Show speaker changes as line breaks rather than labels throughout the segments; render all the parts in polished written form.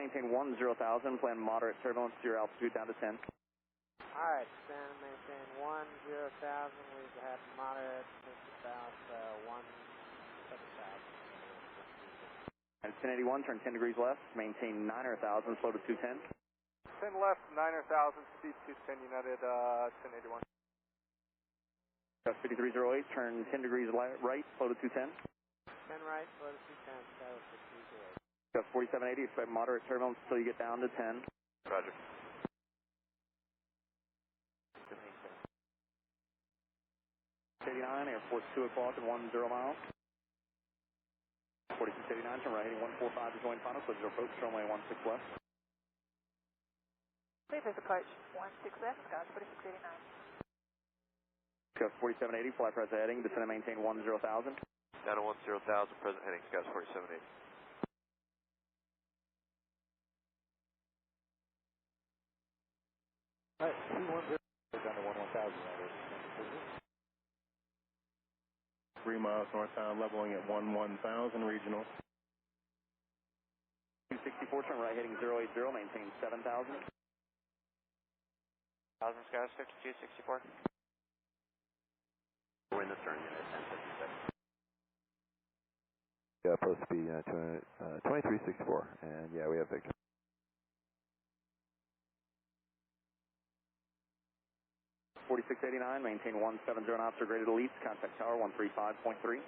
maintain 10,000, plan moderate turbulence to your altitude down to 10.
Alright, stand and maintain 10,000, we have moderate, about 17,000.
And 1081, turn 10 degrees left, maintain 9,000, slow to 210.
10 left, 9,000, speed 210, United, 1081.
Gus 5308, turn 10 degrees right, slow to 210.
10 right, slow to 210, Gus 5308.
Gus 4780, expect moderate turbulence until you get down to 10.
Roger.
89, airport 2 o'clock and 10 miles. 4689, turn right, heading 145 to join final, close your approach, runway 16 left.
Please approach 16 left, Gus 4689.
Gus 4780, fly present heading, descend and maintain 10,000.
Down to 10,000, present heading, Gus 4780.
Alright, 210, down to 11,000.
3 miles northbound, leveling at 11,000 regional.
264, turn right, heading 080, maintain 7,000.
1,000 Skies 5264.
We're in the turn, Unit 1056.
Yeah, supposed to be 2364, and yeah, we have Victor.
.4689, maintain 170 knots or greater to least, contact tower 135.3.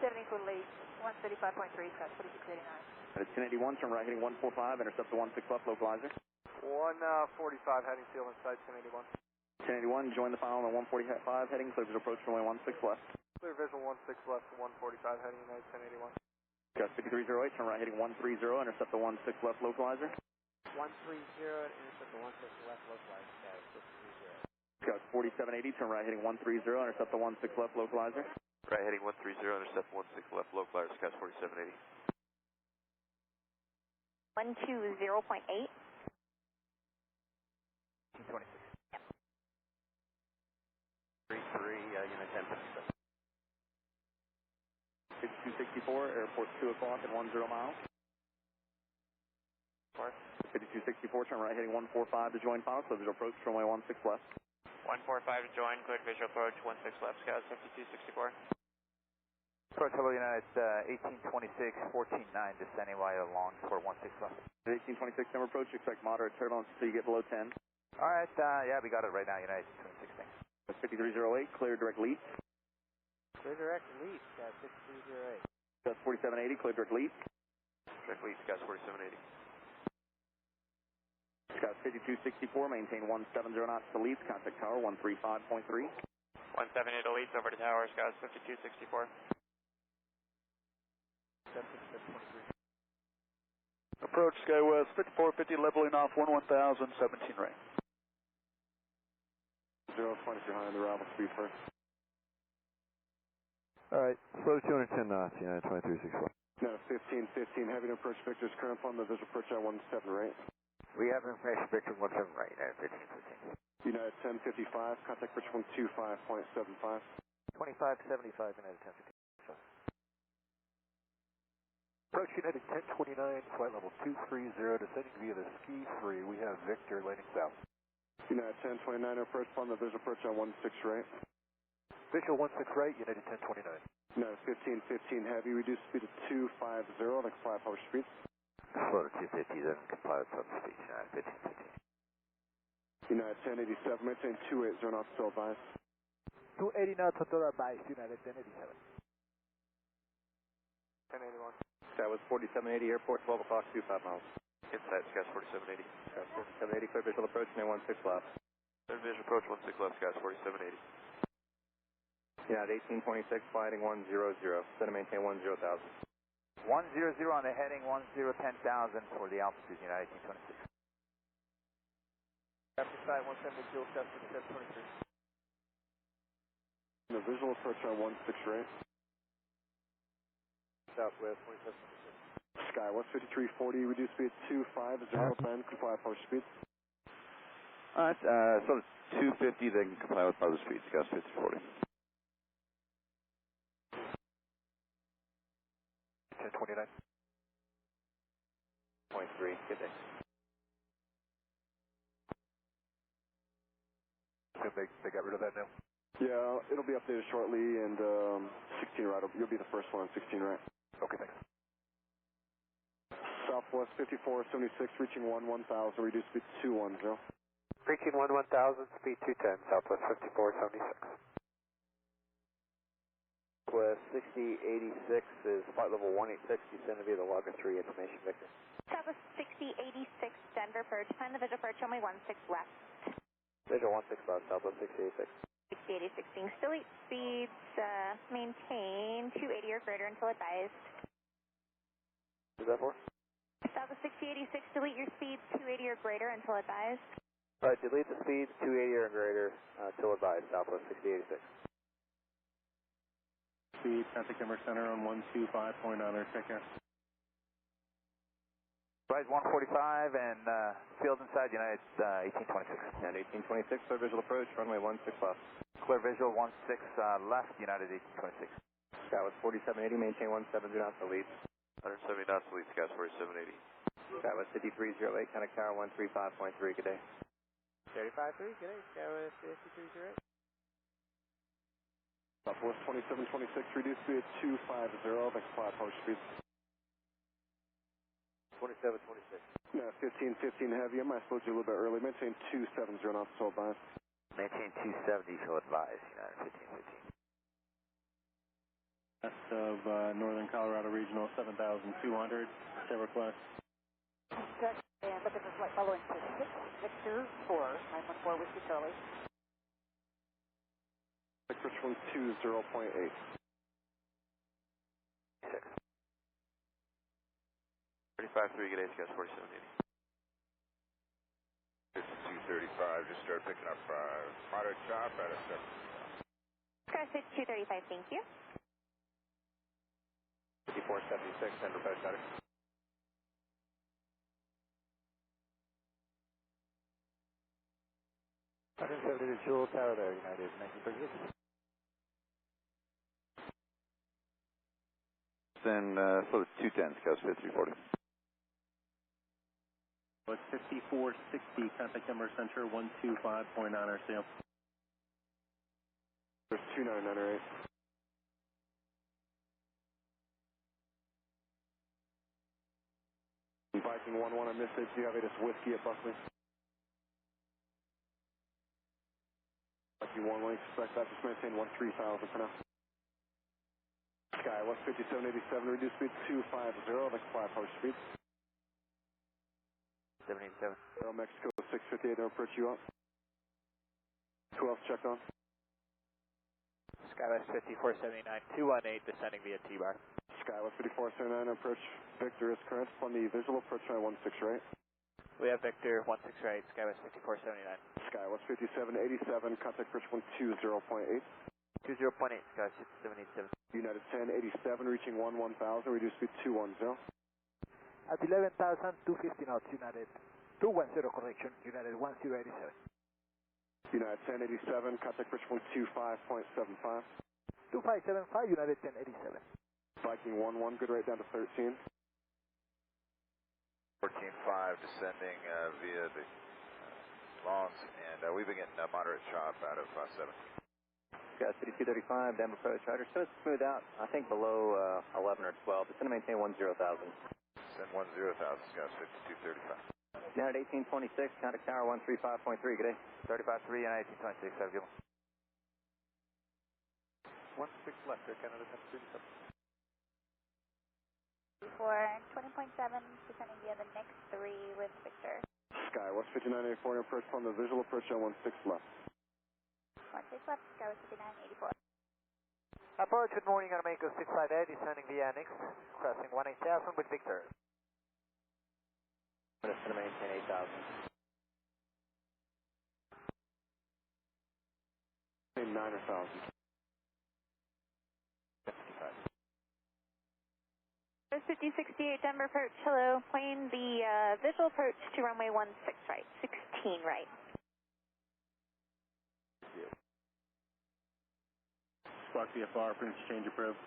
70 foot lead, 135.3, Gus 4689.
At 1081, turn right, heading 145, intercept the 16 left, localizer.
145, heading field inside 1081.
1081, join the final on 145 heading, clear visual approach runway 16 left.
Clear visual 16 left to 145, heading United 1081.
Gus 5308, turn right, heading 130, intercept the 16 left, localizer.
130, intercept the 16 left, localizer, Gus 630.
Gus 4780, turn right, heading 130, intercept the 16 left, localizer.
Right heading 130, intercept 16 left, localizer, Gus 4780.
120.8.
226.
33, Unit 1056.
5264, airport 2 o'clock and 10 miles. 5264, turn right, heading 145 to join final, clear visual approach runway 16 left.
145 to join, cleared visual approach 16 left, Skies 5264.
Approach hello United, 1826, 14.9, descending via long for 16 left.
1826, number approach, expect moderate turbulence until you get below 10.
Alright, yeah, we got it right now, United 216.
5308, clear direct lead.
Clear direct lead, Gus 6308.
Gus 4780, clear direct lead.
Direct lead, Gus 4780.
Gus 5264, maintain 170 knots to lead, contact tower 135.3.
170 to leads over to tower, Gus 5264.
Approach SkyWest 5450, leveling off 11,000, 17 right.
020 behind the arrival speed first.
Alright, slow 210 knots, United 2364.
No, 1515, heavy to approach Victor's current on the visual approach at 17 right.
We have information, Victor 17 right, 1515.
United 1055, contact approach 125.75.
2575, United 1055. Approach United 1029, flight level 230, descending via the Ski 3. We have Victor landing south.
United 1029, approach on the visual approach at 16 right.
Visual 16 right, United 1029.
No, 1515 heavy, reduce speed to 250, next 5 power speed.
Slow to 250, then comply with top speed, United 1515.
United 1087, maintain 280 knots still advised.
280 knots until advised, United 1087.
1081.
That was 4780, airport 12 o'clock, 25 miles.
Inside, Gus 4780.
Gus 4780, clear visual approach, runway 16 left.
Cleared visual approach 16 left, Gus 4780.
United 1826, flying 100, set and maintain 10,000.
100 on the heading, 10,000 for the altitude, United 1826.
After side 170, fuel test 5723.
The visual approach at 16 right.
Southwest 2726.
Sky, 15340, reduce speed 250, bend, comply with power speed.
Alright, so 250, then comply with other speeds, Gus 5040.
1029.
Good day.
They got rid of that now?
Yeah, it'll be updated shortly, and 16 right, you'll be the first one on 16 right.
Okay, thanks.
Southwest 5476, reaching 1000, reduced speed 210.
Reaching 1000, speed 210, Southwest 5476.
West 6086 is flight level 186, descend to be the logger 3, information Victor.
Southwest 6086, Denver approach, find the visual approach, runway 16 left.
Visual 16 left, Southwest 6086.
6086 being still 8 speeds, maintain 280 or greater until advised.
Is that for?
Southwest 6086, delete your speeds 280 or greater until advised.
Alright, delete the speeds 280 or greater till advised, Southwest 6086.
Speed, contact Denver Center on 125.9, take care.
Rise 145 and field inside United 1826.
And 1826, clear visual approach, runway 16 left.
Clear visual 16 left, United 1826.
Skywest 4780, maintain 170 knots to lead.
170 knots to lead, Skywest 4780.
Skywest 5308, contact tower 135.3, good day.
35-3, good day, Skywest 5308.
Southwest 2726, reduced speed 250, next flat power speed.
2726.
No, 1515 heavy, I might have slowed you a little bit early, maintain 270 knots to advise.
Maintain 270 till advised, United 1515.
West of Northern Colorado Regional 7200, stay request.
Good, and look at the flight following to 6 Victor 4, 914 Whiskey Charlie.
Richmond 20.8.
6.
35-3, good day, Skywest 4780. This is 235, just started picking up moderate chop out of 7.
Skywest 235, thank you.
5476, Denver approach, got it.
Jewel Tower there, United 1936.
Then, so it's 210, Skywest 5340.
West 5460, contact Denver Center 125.9 RCO. There's 2998. Viking 11, I missed it. Do you have this whiskey at Buckley? Viking 11, expect that. Just maintain 13,000 for now. Sky, West 5787, reduce speed 250, next flat power speed.
787.
Aero Mexico 658, they'll approach you up. Who else checked on?
Skywest 5479, 218, descending via T-bar.
Skywest 5479, approach Victor is current on the visual approach line 16 right.
We have Victor 16 right, Skywest 5479.
Skywest 5787, contact bridge 120.8.
20.8, Skywest 5787.
United 1087, reaching 1000, reduce speed 210.
At 11,250 knots, United 210, correction, United 1087.
United 1087, contact bridge 125.75.
2575, United 1087.
Viking 11, good rate down to 13.
14.5 descending via the longs, and we've been getting moderate chop out of 7.
Skywest 5235, Denver approach, Ryder. So it's smooth out, I think below 11 or 12. It's going to maintain 10,000.
Send 10,000, Skywest 5235.
United 1826, contact tower 135.3, good day.
35-3 and 1826, have a good one.
16 left, Air Canada 1037.
For 20.7, descending via the next 3 with Victor.
Skywest 5984, approach on the visual approach on 16 left.
16 left, Skywest 5984.
Approach, good morning, Armenico 658, descending via Annex, crossing 18,000 with Victor.
It's going to maintain 8,000.
9,000.
5068 Denver approach, hello. Plane the visual approach to runway 16 right, 16 right.
Squawk VFR, for exchange approved.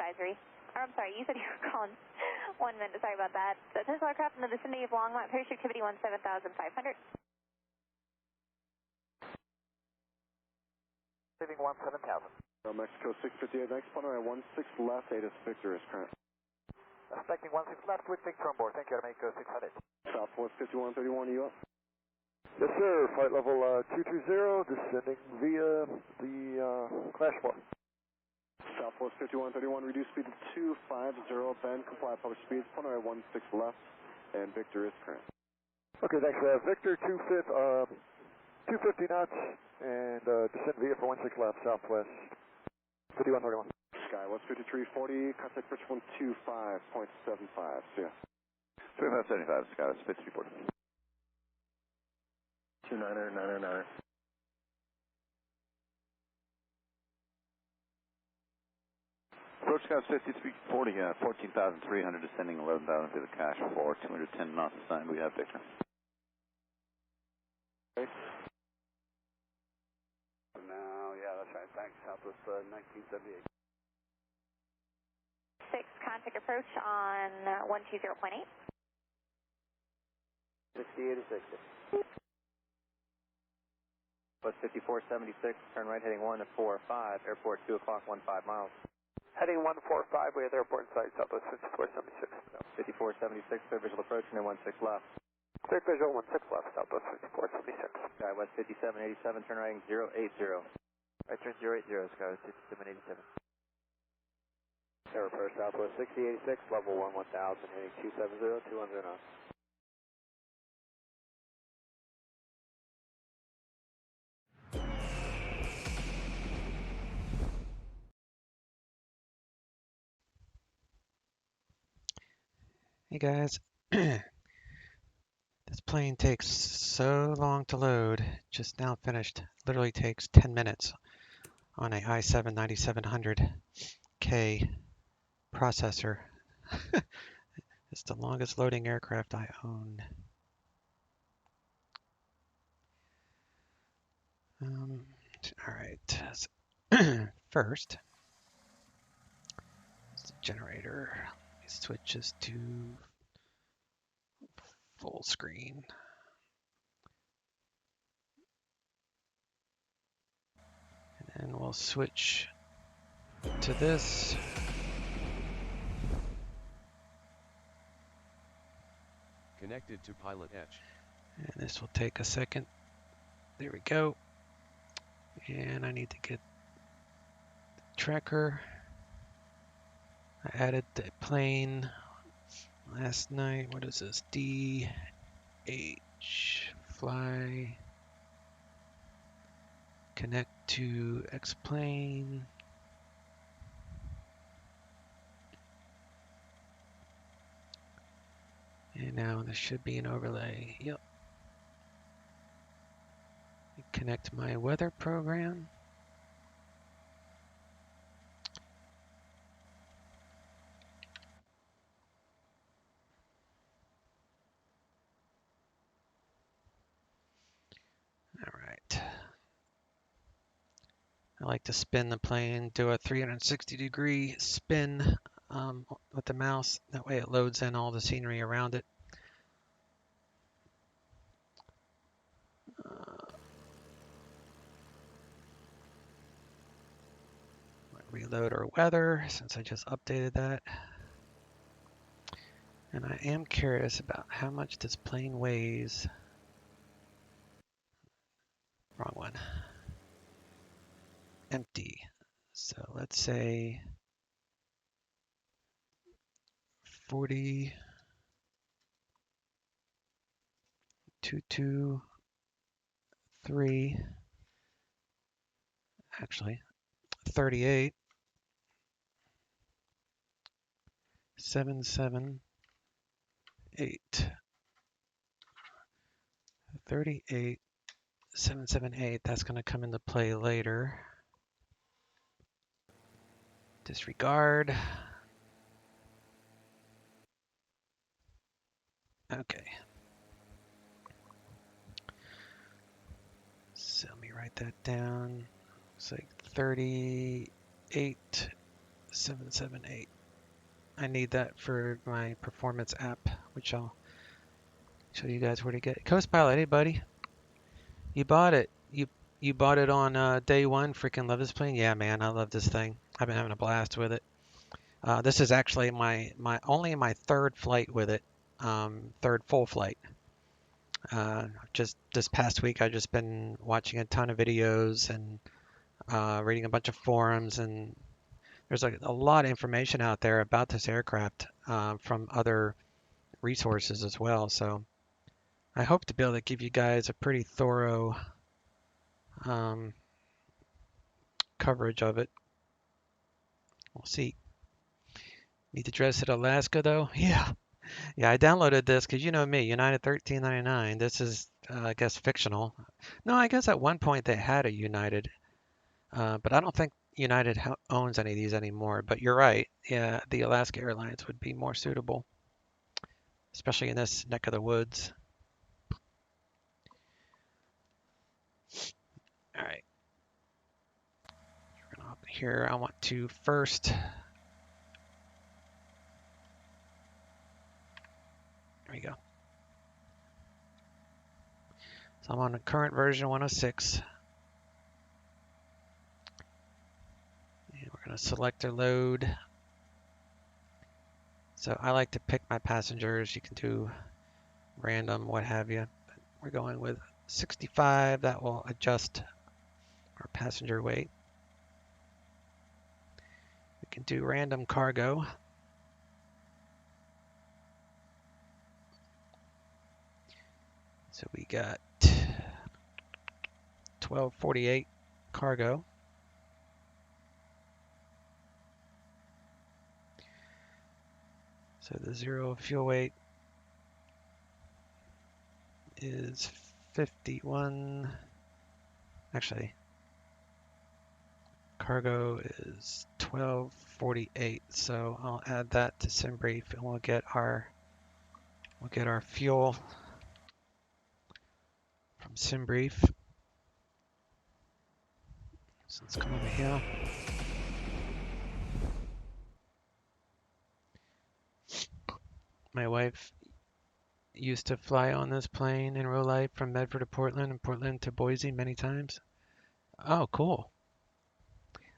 advisory. Or, I'm sorry, you said you were calling 1 minute. Sorry about that. So, potential aircraft in the vicinity of Longmont, parachute activity 17,500.
Leaving 17,000.
Mexico 658, next runway 16 left, 8 is Victor is current.
Expecting 16 left with Victor on board. Thank you, Mexico 600.
Southwest 5131, you up?
Yes, sir. Flight level 220, descending via the crash bar.
Southwest 5131, reduce speed to 250, bend, comply, publish speeds, runway 16 left, and Victor is current.
Okay, thanks. Victor 250 knots, and descend via for 16 left, southwest 5131.
Skywest 5340, contact bridge 125.75, see ya.
2575, Skywest 5340.
29er.
Approach Scouts 5340, 14,300, descending 11,000 to the cache for 210 knots assigned. We have Victor.
Now, yeah, that's right. Thanks. Southwest 1978.
6, contact approach on 120.8.
6086.
Bus 5476, turn right heading 1 to 45, airport 2 o'clock, 15 miles.
Heading 145, we have airport in sight, Southwest 5476.
5476, clear visual approach, and 16 left.
Clear visual 16 left, Southwest 5476.
Skywest 5787, turn right 080.
Right turn 080, Skywest 5787.
Air First Southwest 6086, level 1000, heading 270, 200 knots.
Hey guys, this plane takes so long to load. Just now finished. Literally takes 10 minutes on a i7 9700K processor. It's the longest loading aircraft I own. All right. First, it's the generator. Let me switch this to full screen. And then we'll switch to this.
Connected to PilotEdge.
And this will take a second. There we go. And I need to get the tracker. I added the plane last night. What is this? DH fly. Connect to X plane. And now this should be an overlay. Yep. Connect my weather program. All right. I like to spin the plane, do a 360-degree spin with the mouse. That way it loads in all the scenery around it. Reload our weather since I just updated that. And I am curious about how much this plane weighs. Wrong one. Empty. So let's say 4223. Actually, 38. 778. 38. 778. That's going to come into play later. Disregard. Okay. So let me write that down. It's like 38, 778. I need that for my performance app, which I'll show you guys where to get. Coast Pilot, hey buddy, you bought it. You bought it on day one. Freaking love this plane. Yeah, man, I love this thing. I've been having a blast with it. This is actually my only my third flight with it, third full flight. Just this past week, I've just been watching a ton of videos and reading a bunch of forums, and there's a lot of information out there about this aircraft from other resources as well. So I hope to be able to give you guys a pretty thorough coverage of it. We'll see. Need to dress it Alaska though? Yeah. Yeah, I downloaded this because you know me, United 1399. This is, I guess, fictional. No, I guess at one point they had a United, but I don't think United owns any of these anymore. But you're right. Yeah, the Alaska Airlines would be more suitable, especially in this neck of the woods. All right. We're gonna hop in here. I want to first. There we go. So I'm on the current version 106. And we're going to select a load. So I like to pick my passengers. You can do random, what have you. But we're going with 65. That will adjust our passenger weight. We can do random cargo. So we got 1248 cargo. So the zero fuel weight is 51. Actually, cargo is 1248. So I'll add that to SimBrief, and we'll get our fuel from SimBrief. So let's come over here. My wife used to fly on this plane in real life from Medford to Portland and Portland to Boise many times. Oh, cool.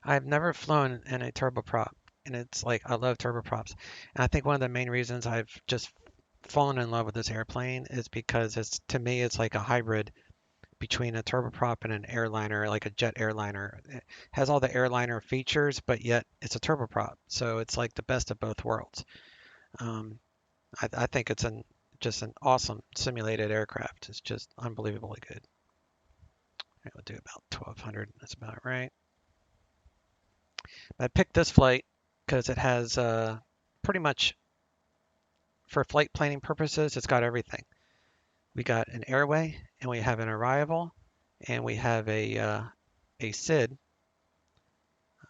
I've never flown in a turboprop, and it's like I love turboprops. And I think one of the main reasons I've just fallen in love with this airplane is because to me it's like a hybrid between a turboprop and an airliner, like a jet airliner. It has all the airliner features, but yet it's a turboprop. So it's like the best of both worlds. I think it's just an awesome simulated aircraft. It's just unbelievably good. Right, we'll do about 1200. That's about right. I picked this flight because it has pretty much, for flight planning purposes, it's got everything. We got an airway, and we have an arrival, and we have a SID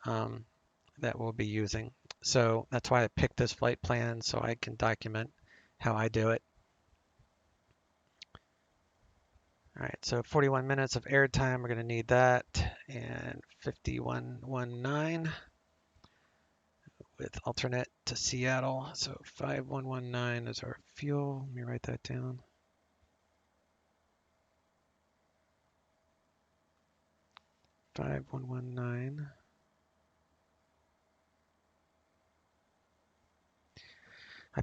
that we'll be using. So that's why I picked this flight plan, so I can document how I do it. All right, so 41 minutes of airtime, we're going to need that, and 5119 with alternate to Seattle. So 5119 is our fuel. Let me write that down. I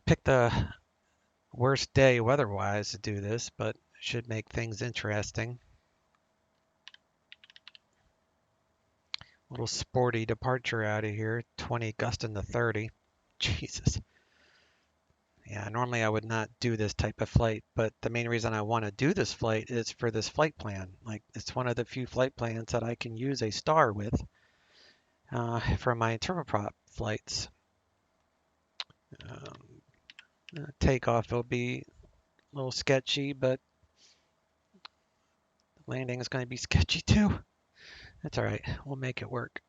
picked the worst day weather-wise to do this, but should make things interesting. Little sporty departure out of here, 20 gusting to 30. Jesus. Yeah, normally I would not do this type of flight, but the main reason I want to do this flight is for this flight plan. Like, it's one of the few flight plans that I can use a star with for my turboprop flights. Takeoff will be a little sketchy, but landing is going to be sketchy too. That's all right. We'll make it work.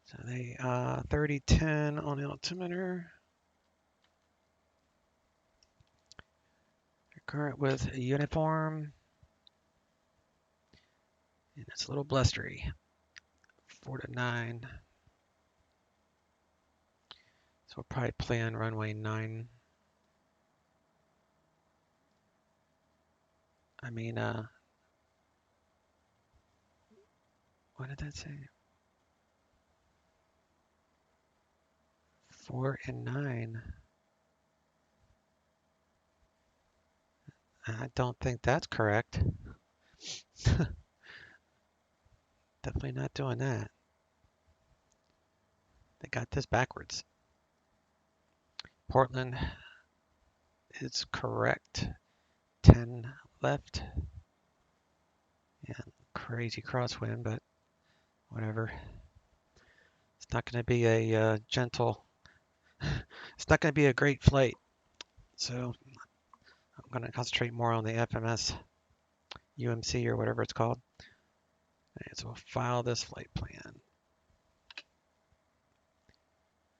So they 3010 on the altimeter. They're Current with a uniform. And it's a little blustery. 4 to 9. So we'll probably play on runway 9. I mean, what did that say? 4 and 9. I don't think that's correct. Definitely not doing that. They got this backwards. Portland is correct. 10 left. And crazy crosswind, but whatever. It's not going to be a gentle, it's not going to be a great flight. So I'm going to concentrate more on the FMS UMC or whatever it's called. And so we'll file this flight plan.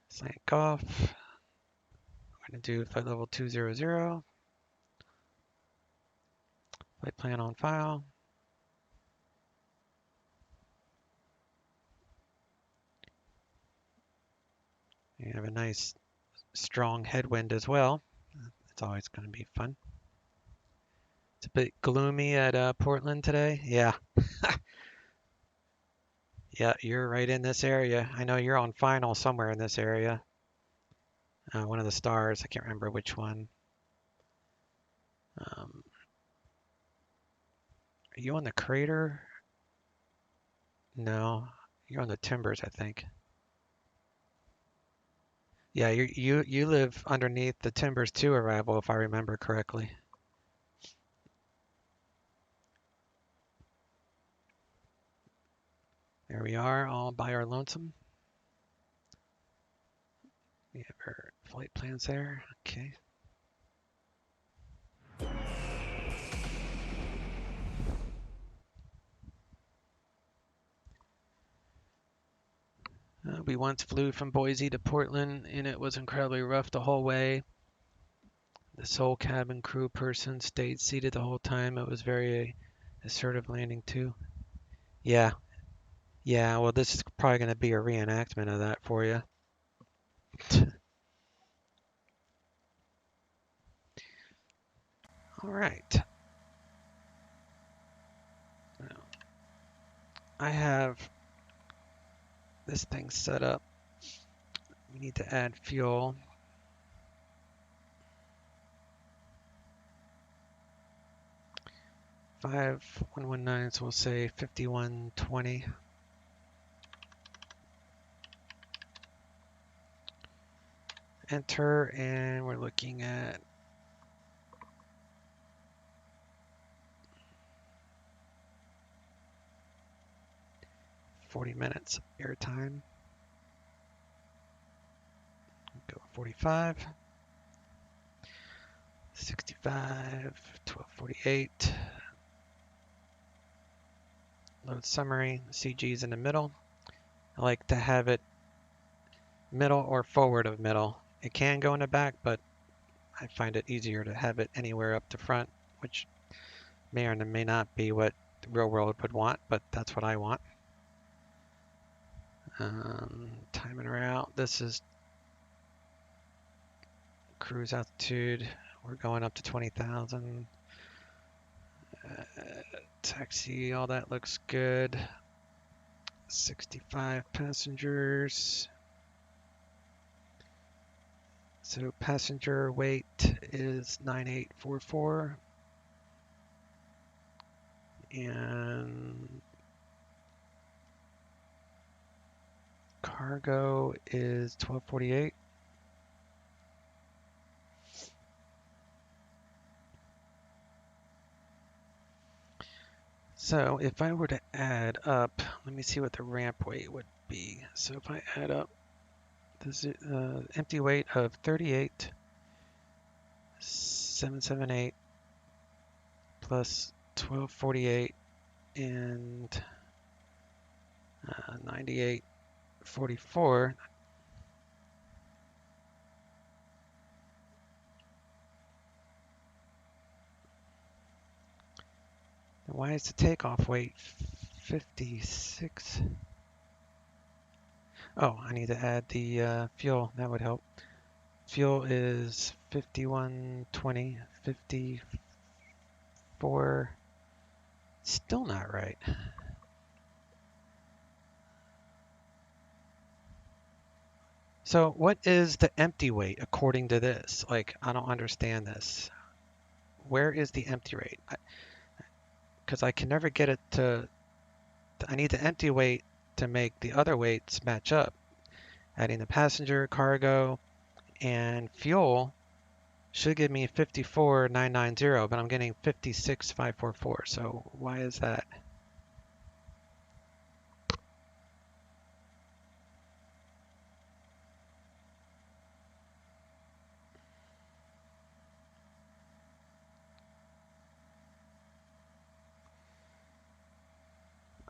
Slant off. We're going to do flight level 200. Flight plan on file. You have a nice strong headwind as well. It's always going to be fun. It's a bit gloomy at Portland today. Yeah. Yeah, you're right in this area. I know you're on final somewhere in this area. One of the stars. I can't remember which one. Are you on the crater? No, you're on the timbers, I think. Yeah, you live underneath the timbers 2 arrival, if I remember correctly. There we are, all by our lonesome. We have our flight plans there. Okay. We once flew from Boise to Portland, and it was incredibly rough the whole way. The sole cabin crew person stayed seated the whole time. It was very assertive landing too. Yeah. Yeah, well, this is probably going to be a reenactment of that for you. All right. Now, I have this thing set up. We need to add fuel. $5119, so we'll say 5120. Enter, and we're looking at 40 minutes airtime. Go 45, 65, 1248. Load summary, CG's in the middle. I like to have it middle or forward of middle. It can go in the back, but I find it easier to have it anywhere up the front, which may or may not be what the real world would want, but that's what I want. Time and route. This is cruise altitude. We're going up to 20,000. Taxi, all that looks good. 65 passengers. So passenger weight is 9844. And cargo is 1248. So if I were to add up, let me see what the ramp weight would be. So if I add up this empty weight of 38,778 plus 1248 and 9844, Why is the takeoff weight 56? Oh, I need to add the fuel. That would help. Fuel is 5120, 54. Still not right. So what is the empty weight according to this? Like, I don't understand this. Where is the empty weight? Because I can never get it to, I need the empty weight to make the other weights match up. Adding the passenger, cargo, and fuel should give me 54,990, but I'm getting 56,544. So why is that?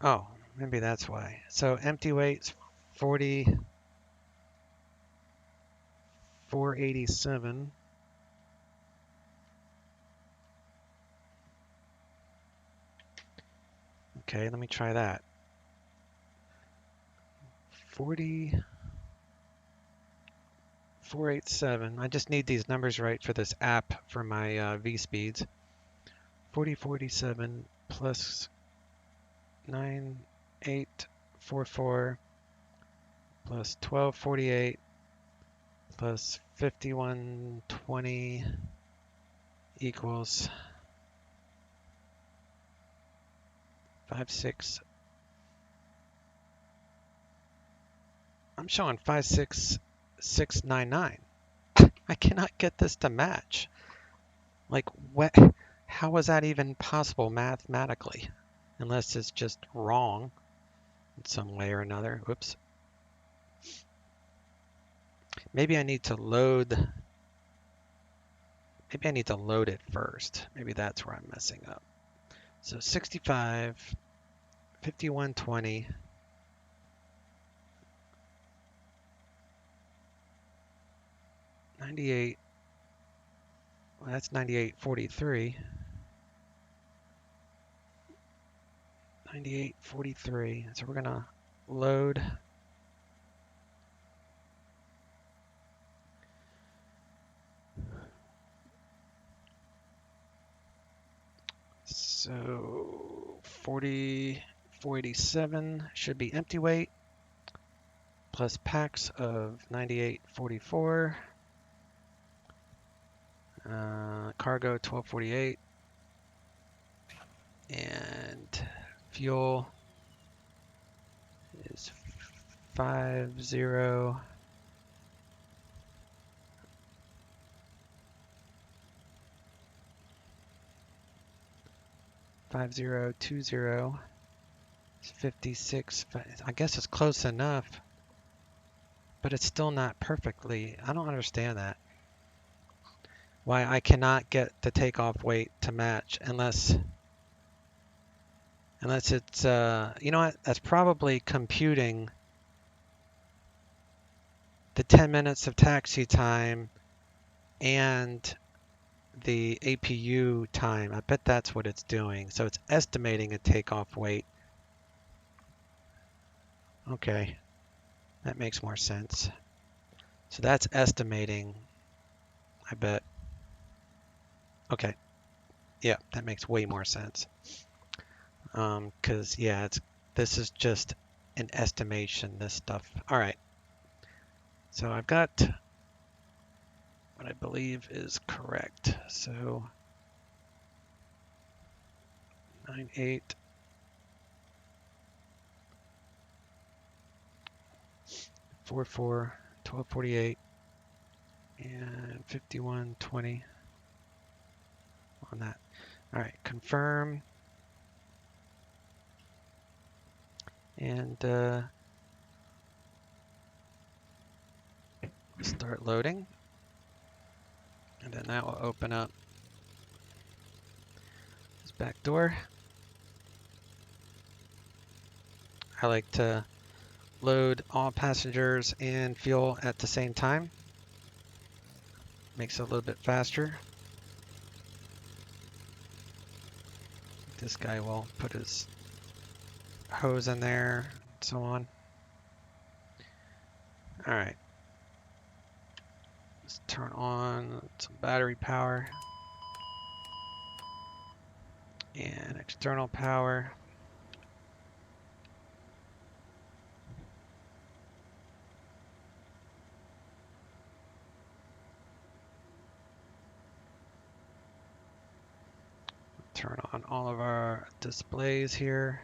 Oh, oh, maybe that's why. So empty weight's 487. Okay, let me try that. 487. I just need these numbers right for this app for my V speeds. 4047 plus 9844 plus 1248 plus 5120 equals 56. I'm showing 56699. I cannot get this to match. Like, what? How was that even possible mathematically? Unless it's just wrong in some way or another. Whoops. Maybe I need to load. Maybe I need to load it first. Maybe that's where I'm messing up. So 65, 5120. 98. Well, that's 9843. 9843. So we're gonna load. So 487 should be empty weight plus packs of 9844. Cargo 1248. And fuel is 50. 5020. It's 56. I guess it's close enough, but it's still not perfectly. I don't understand that. Why I cannot get the takeoff weight to match unless it's you know what? That's probably computing the 10 minutes of taxi time and the APU time. I bet that's what it's doing. So it's estimating a takeoff weight. Okay, that makes more sense. So that's estimating, I bet. Okay, yeah, that makes way more sense. Because yeah, this is just an estimation, this stuff. All right, so I've got what I believe is correct. So 98 44 1248 and 5120 on that. All right, confirm. And start loading. And then that will open up this back door. I like to load all passengers and fuel at the same time. Makes it a little bit faster. This guy will put his hose in there, and so on. All right. Let's turn on some battery power and external power. Turn on all of our displays here.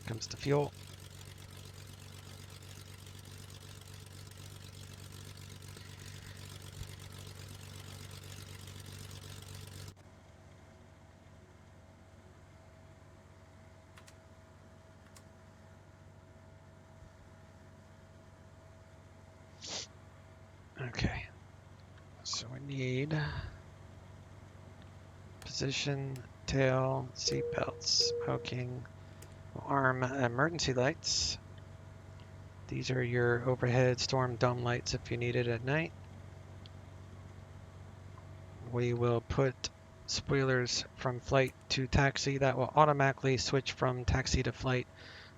Comes the fuel. Okay, so we need position, tail, seat belts, smoking, arm emergency lights. These are your overhead storm dome lights if you need it at night. We will put spoilers from flight to taxi that will automatically switch from taxi to flight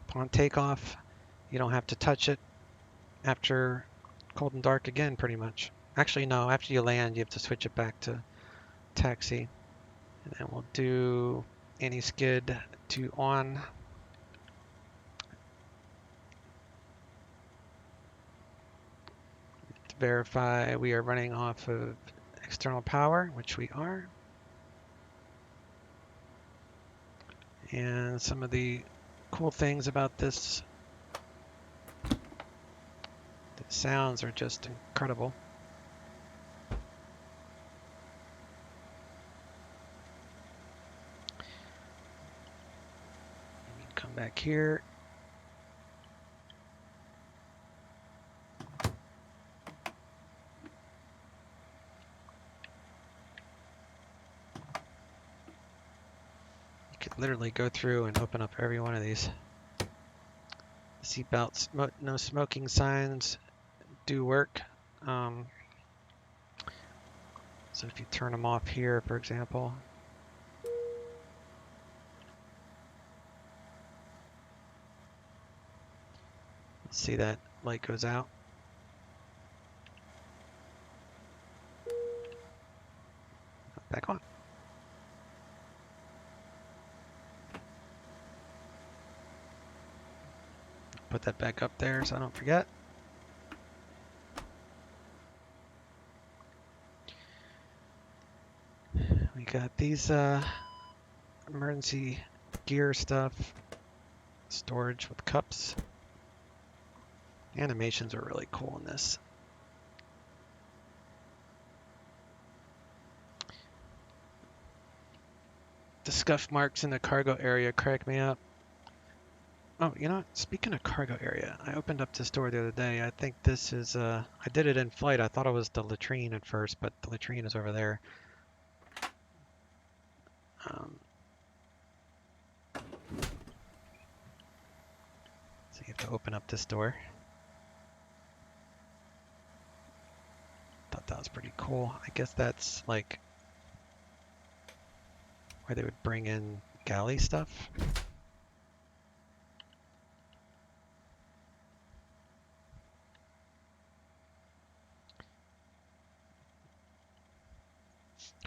upon takeoff. You don't have to touch it after cold and dark again, pretty much. Actually, no, after you land, you have to switch it back to taxi. And then we'll do anti-skid to on. To verify we are running off of external power, which we are. And some of the cool things about this, the sounds are just incredible. Come back here. You could literally go through and open up every one of these. Seat belts, no smoking signs do work. So if you turn them off here, for example, see that light goes out. Back on. Put that back up there so I don't forget. We got these emergency gear stuff, storage with cups. Animations are really cool in this. The scuff marks in the cargo area crack me up. Oh, you know what? Speaking of cargo area, I opened up this door the other day. I think this is, I did it in flight. I thought it was the latrine at first, but the latrine is over there. So you have to open up this door. Thought that was pretty cool. I guess that's like where they would bring in galley stuff.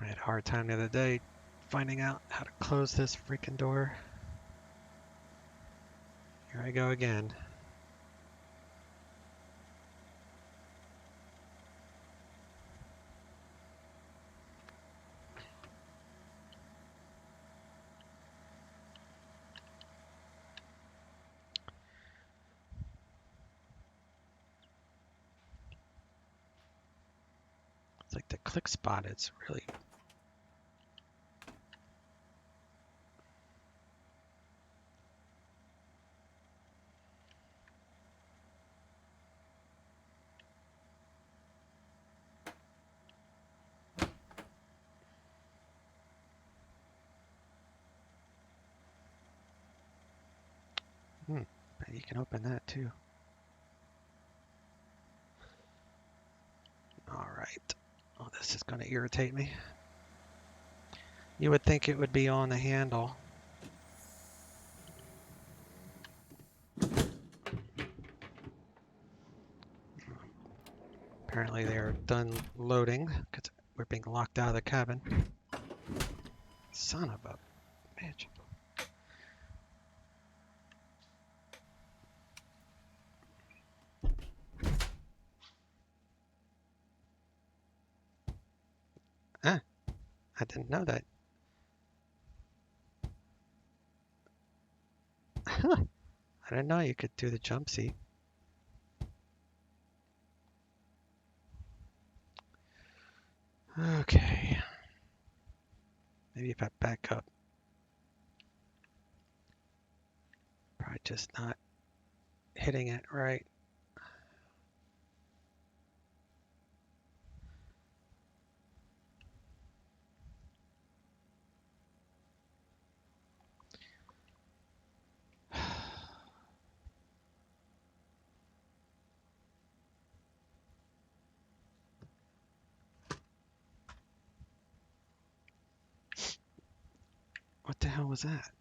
I had a hard time the other day finding out how to close this freaking door. Here I go again. It's like the click spot is really But you can open that too. All right. Oh, this is going to irritate me. You would think it would be on the handle. Apparently they are done loading because we're being locked out of the cabin. Son of a bitch. Ah, I didn't know that. I didn't know you could do the jump seat. Okay. Maybe if I back up. Probably just not hitting it right. What the hell was that?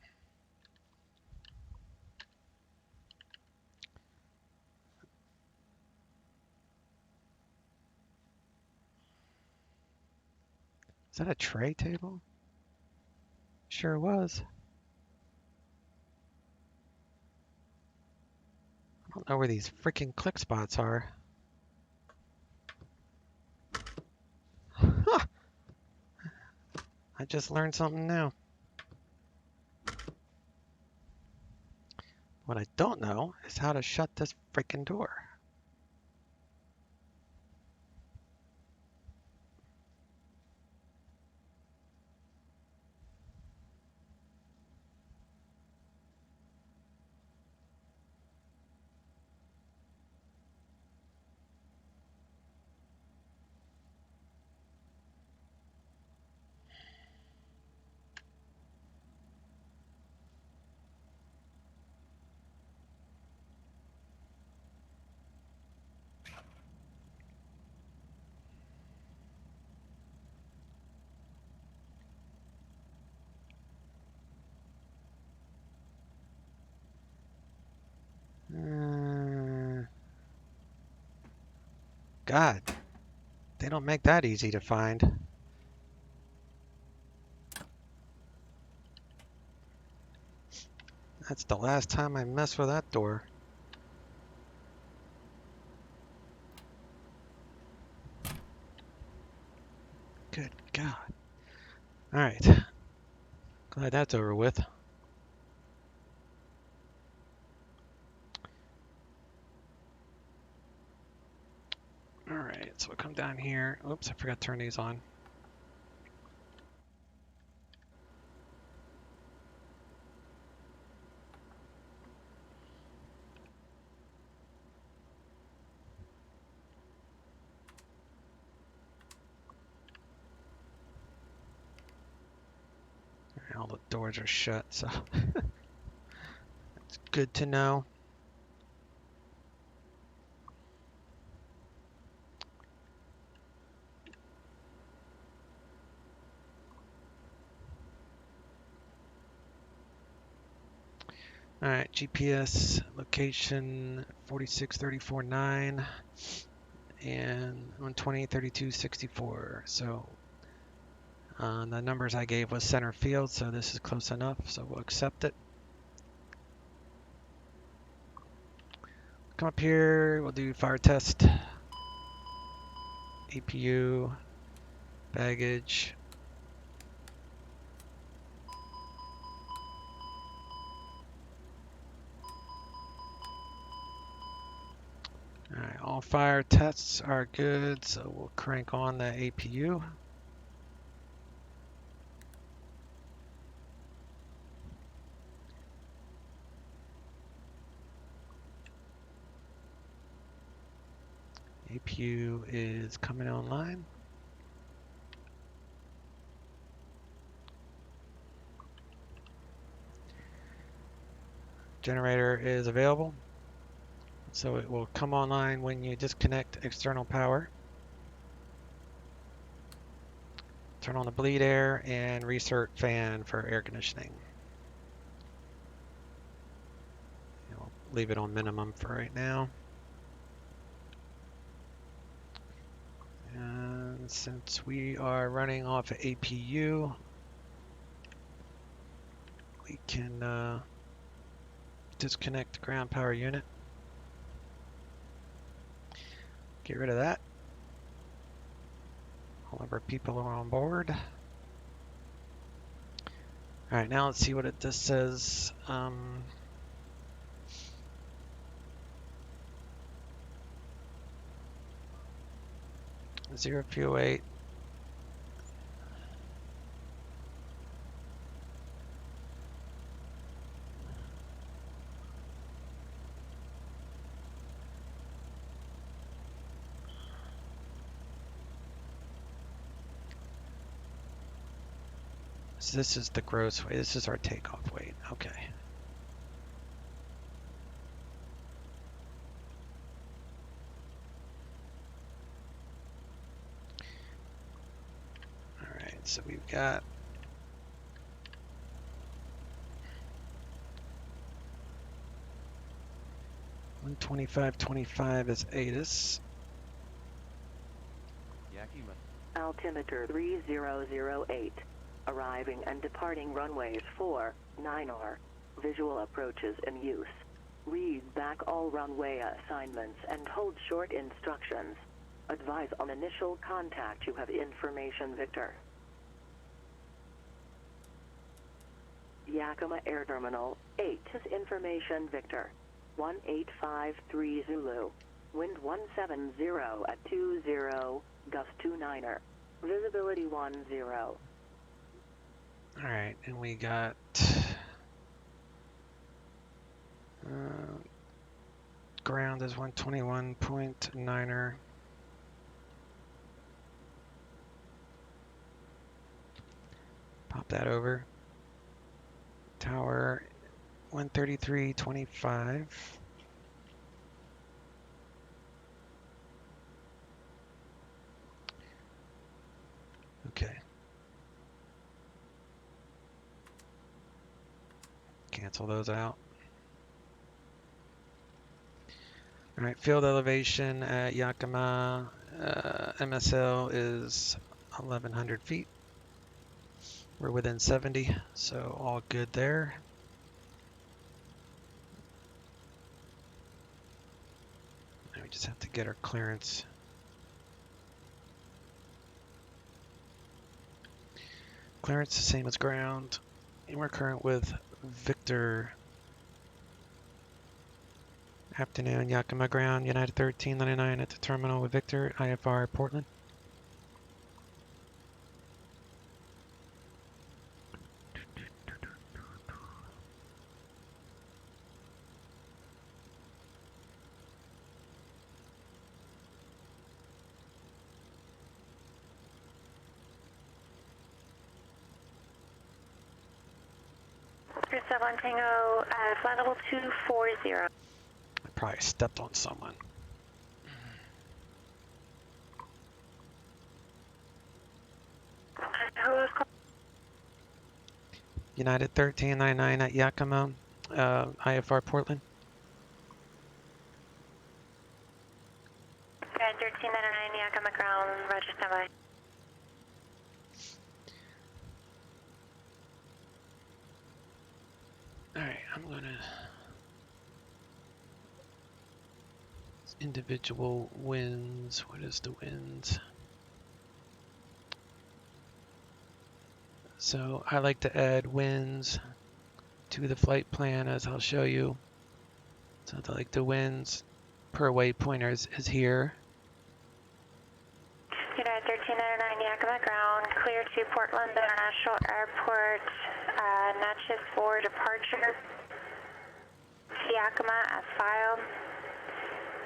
Is that a tray table? Sure was. I don't know where these freaking click spots are. Huh. I just learned something new. What I don't know is how to shut this freaking door. God, they don't make that easy to find. That's the last time I mess with that door. Good God. All right. Glad that's over with. All right, so we'll come down here. Oops, I forgot to turn these on. All right, all the doors are shut, so it's good to know. All right, GPS location 46349 and 1203264. So the numbers I gave was center field, so this is close enough, so we'll accept it. Come up here, we'll do fire test. APU, baggage. All right, all fire tests are good, so we'll crank on the APU. APU is coming online. generator is available. So it will come online when you disconnect external power. Turn on the bleed air and recert fan for air conditioning. We'll leave it on minimum for right now. And since we are running off of APU, we can disconnect the ground power unit. Get rid of that. All of our people are on board. All right, now let's see what this says. 0P08. So this is the gross weight. This is our takeoff weight. Okay. All right, so we've got 125.25 is ATIS.
Yakima. Altimeter 3008. Arriving and departing runways 4, 9R. Visual approaches in use. Read back all runway assignments and hold short instructions. Advise on initial contact. You have information, Victor. Yakima Air Terminal 8 is information, Victor. 1853 Zulu. Wind 170 at 20, gust 29er. Visibility 10.
All right, and we got ground is 121.9er. Pop that over. Tower 133.25. Okay. Cancel those out. All right, field elevation at Yakima, MSL is 1,100 feet. We're within 70, so all good there. Now we just have to get our clearance. Clearance the same as ground, and we're current with Victor. Afternoon, Yakima ground, United 1399 at the terminal with Victor, IFR Portland.
Tango, flight level 240.
I probably stepped on someone. United 1399 at Yakima, IFR Portland.
United 1399 Yakima ground, roger, standby.
Alright, I'm gonna individual winds. What is the winds? So I like to add winds to the flight plan, as I'll show you. So like the winds per waypoint is here.
United 1399 Yakima ground, clear to Portland International Airport, notches for departure. Yakima as filed.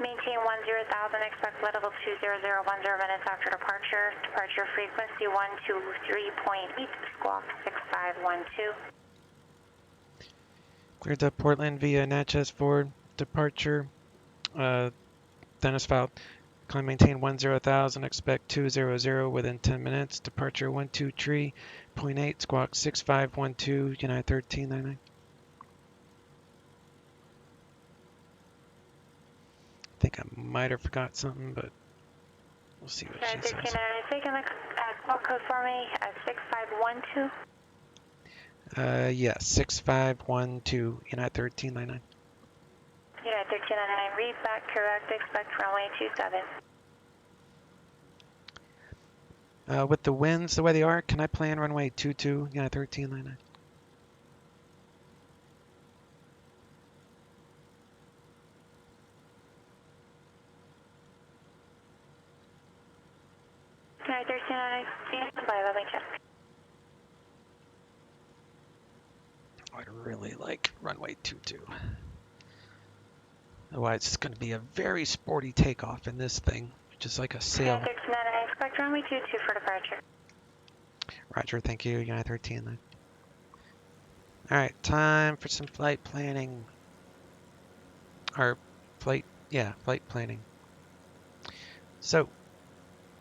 Maintain 10,000, expect flight level 20010 minutes after departure. Departure frequency 123.8, squawk 6512.
Cleared to Portland via Natchez Ford. Departure. Dennis filed. Climb maintain 10,000. Expect 200 within 10 minutes. Departure 123.8. Squawk 6512. United 1399. I think I might have forgot something, but we'll see what she says.
1399, squawk code for me at 6512.
Yes, 6512, United 1399.
United 1399, read back correct, expect runway 27.
With the winds the way they are, can I plan runway 22, United 1399?
United 1399, stand by, let me check.
I'd really like runway 22. Otherwise, it's going to be a very sporty takeoff in this thing, just like a sail.
United 1399, expect runway 22 for departure.
Roger, thank you, United 1399. Alright, time for some flight planning. Or flight planning. So,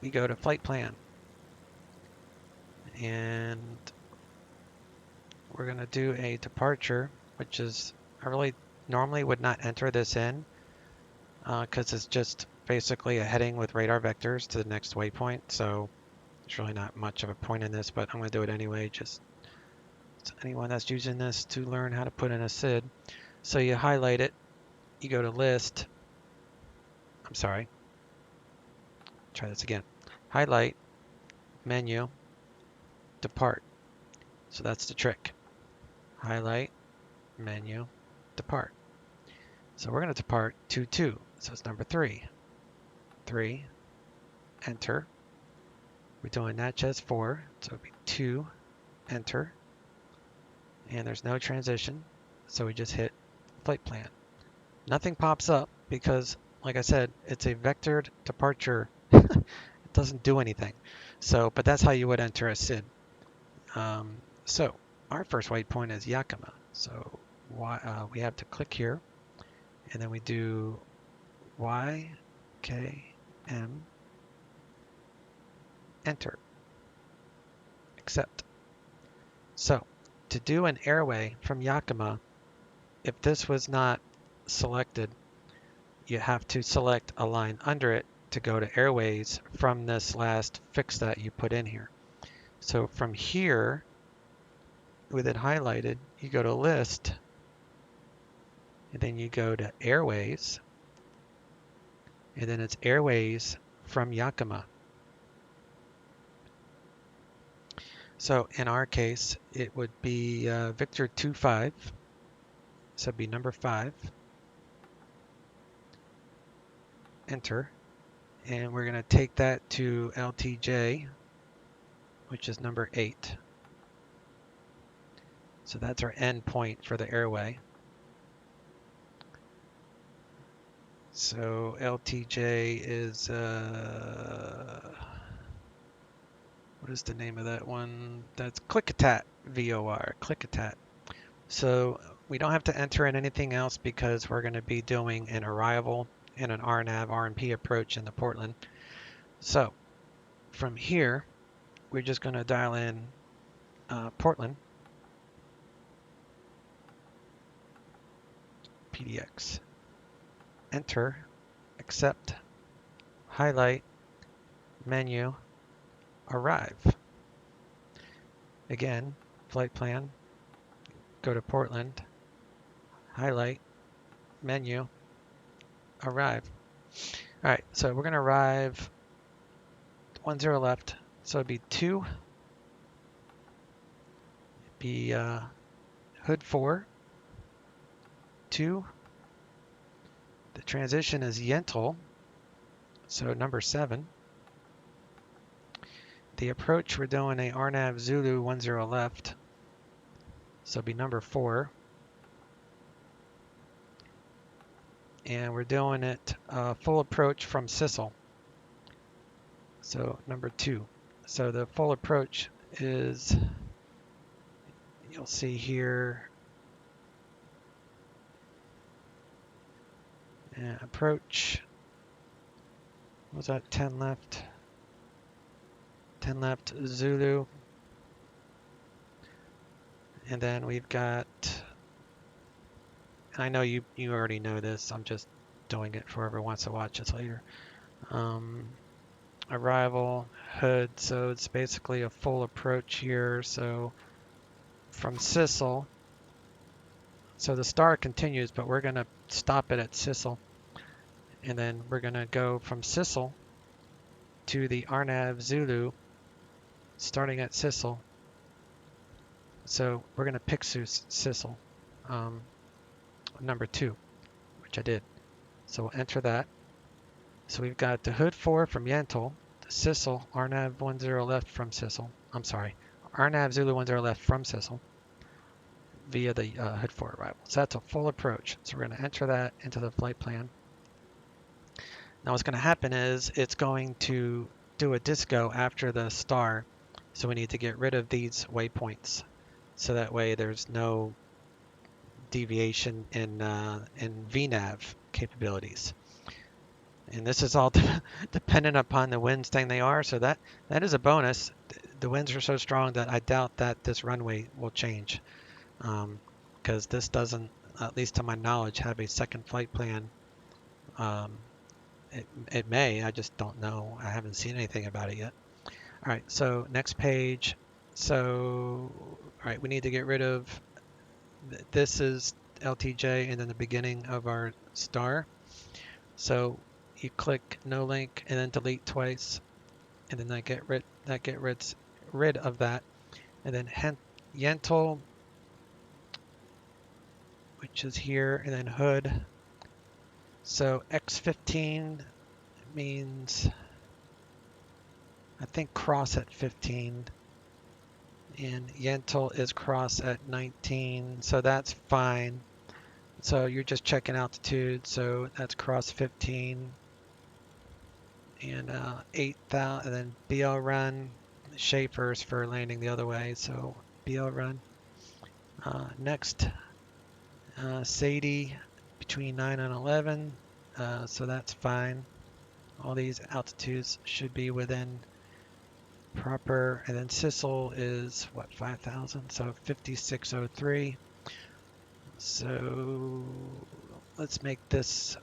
we go to flight plan. And we're going to do a departure, which is, I really normally would not enter this in because it's just basically a heading with radar vectors to the next waypoint. So there's really not much of a point in this, but I'm going to do it anyway. Just so anyone that's using this to learn how to put in a SID. So you highlight it, you go to list. I'm sorry. Try this again. Highlight, menu, depart. So that's the trick. Highlight, menu, depart. So we're going to depart 22. So it's number 3. 3, enter. We're doing Natchez 4, so it'll be 2, enter. And there's no transition, so we just hit flight plan. Nothing pops up because, like I said, it's a vectored departure. It doesn't do anything. So, but that's how you would enter a SID. So our first waypoint is Yakima. So we have to click here, and then we do YKM, enter, accept. So to do an airway from Yakima, if this was not selected, you have to select a line under it to go to airways from this last fix that you put in here. So from here, with it highlighted, you go to list, and then you go to airways, and then it's airways from Yakima. So in our case, it would be Victor 25, so it'd be number 5, enter, and we're going to take that to LTJ, which is number 8. So that's our end point for the airway. So LTJ is, what is the name of that one? That's Klickitat VOR, Klickitat. So we don't have to enter in anything else because we're going to be doing an arrival and an RNAV, RNP approach in the Portland. So from here, we're just going to dial in Portland. PDX. Enter, accept, highlight, menu, arrive. Again, flight plan, go to Portland, highlight, menu, arrive. Alright, so we're going to arrive 10 left, so it'd be 2, it'd be hood 4, 2. The transition is Yentl, so number 7. The approach, we're doing a RNAV Zulu 10 left, so it'll be number 4. And we're doing it full approach from Sissel, so number 2. So the full approach is, you'll see here, And approach. What was that? 10 left. 10 left Zulu. And then we've got, I know you already know this, I'm just doing it for whoever wants to watch this later. Arrival, hood, so it's basically a full approach here. So from Sissel, so the star continues, but we're going to stop it at Sissel. And then we're going to go from Sissel to the RNAV Zulu, starting at Sissel. So we're going to pick Sissel, number 2, which I did. So we'll enter that. So we've got the hood 4 from Yentl, the Sissel, RNAV 10 left from Sissel. I'm sorry, RNAV Zulu 10 left from Sissel via the hood 4 arrival. So that's a full approach. So we're going to enter that into the flight plan. Now what's going to happen is it's going to do a disco after the star. So we need to get rid of these waypoints. So that way there's no deviation in VNAV capabilities. And this is all dependent upon the winds staying they are. So that is a bonus. The winds are so strong that I doubt that this runway will change. Because this doesn't, at least to my knowledge, have a second flight plan. It may, I just don't know. I haven't seen anything about it yet. All right, so next page. So, all right, we need to get rid of, this is LTJ and then the beginning of our star. So you click no link and then delete twice, and then that gets rid of that. And then Yentl, which is here, and then hood. So X15 means, I think, cross at 15. And Yentl is cross at 19, so that's fine. So you're just checking altitude, so that's cross 15. And 8,000, and then BL run, Schaefer's for landing the other way, so BL run. Next, Sadie between 9 and 11, so that's fine. All these altitudes should be within proper, and then Sissel is what, 5,000, so 5603. So let's make this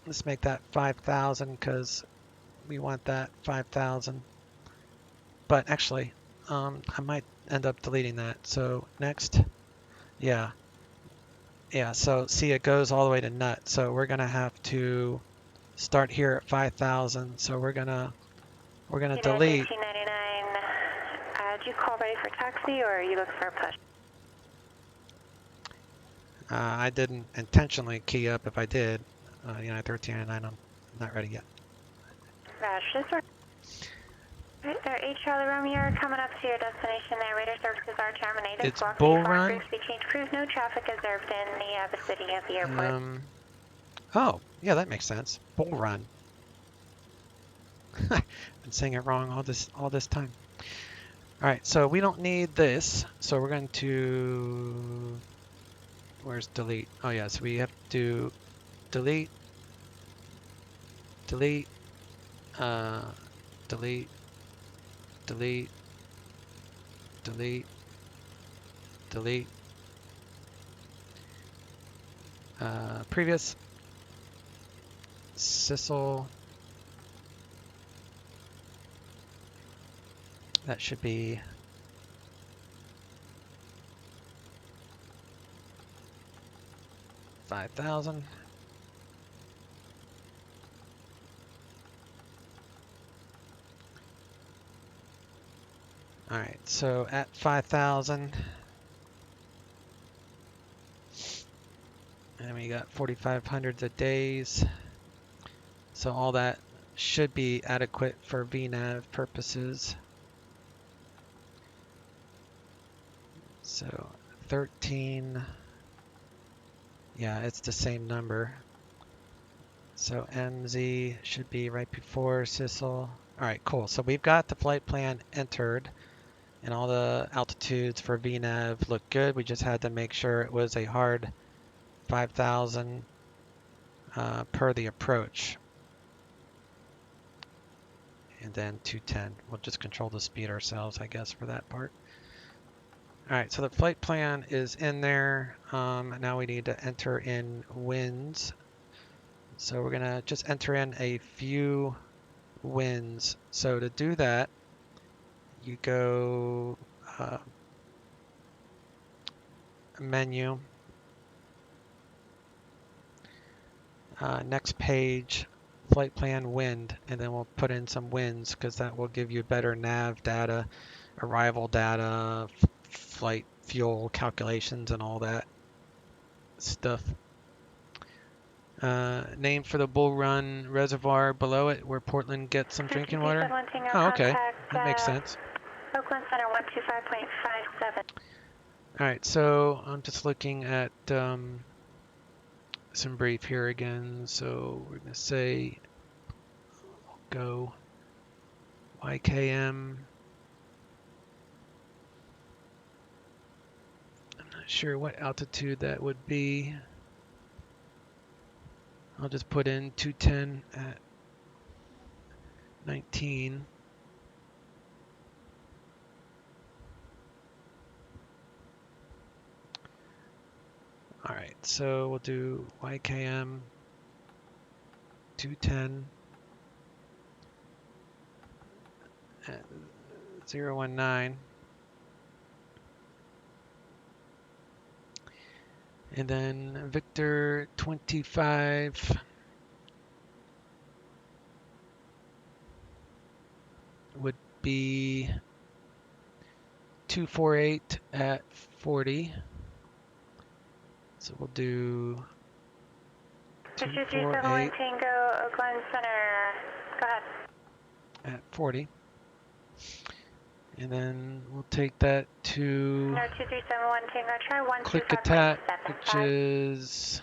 let's make that 5,000 because we want that 5,000. But actually, I might end up deleting that. So next, yeah. So see, it goes all the way to nut. So we're gonna have to start here at 5,000. So we're gonna delete.
1899. Did you call ready for taxi, or are you looking for a push?
I didn't intentionally key up. If I did, United 1399, I'm not ready yet.
Roger, sir. Right there, 8 Charlie Romeo, coming up to your destination there. Radar services are terminated.
It's Bull Run.
Speed change approved. No traffic observed in the vicinity of the airport.
Oh, yeah, that makes sense. Bull Run. Been saying it wrong all this time. All right, so we don't need this. So we're going to, where's delete? Oh yeah, so we have to delete, delete, delete, delete, delete, delete. Previous Sissel. That should be 5,000. All right, so at 5,000, and we got 4,500 a days. So all that should be adequate for VNAV purposes. So 13, yeah, it's the same number. So MZ should be right before Sissel. All right, cool. So we've got the flight plan entered, and all the altitudes for VNAV look good. We just had to make sure it was a hard 5,000 per the approach. And then 210. We'll just control the speed ourselves, I guess, for that part. All right, so the flight plan is in there. Now we need to enter in winds. So we're gonna just enter in a few winds. So to do that, you go menu, next page, flight plan wind, and then we'll put in some winds because that will give you better nav data, arrival data, flight fuel calculations, and all that stuff. Name for the Bull Run Reservoir below it, where Portland gets some drinking water. Oh, okay, that makes sense.
Oakland Center 125.57.
All right, so I'm just looking at some brief here again. So we're gonna say go YKM. I'm not sure what altitude that would be. I'll just put in 210 at 19. All right, so we'll do YKM 210 at 019. And then Victor 25 would be 248 at 40. So we'll do 248
Tango, Oakland Center. Go ahead.
At 40. And then we'll take that to
No, 2371 Tango, try 125.75.
click attack, which is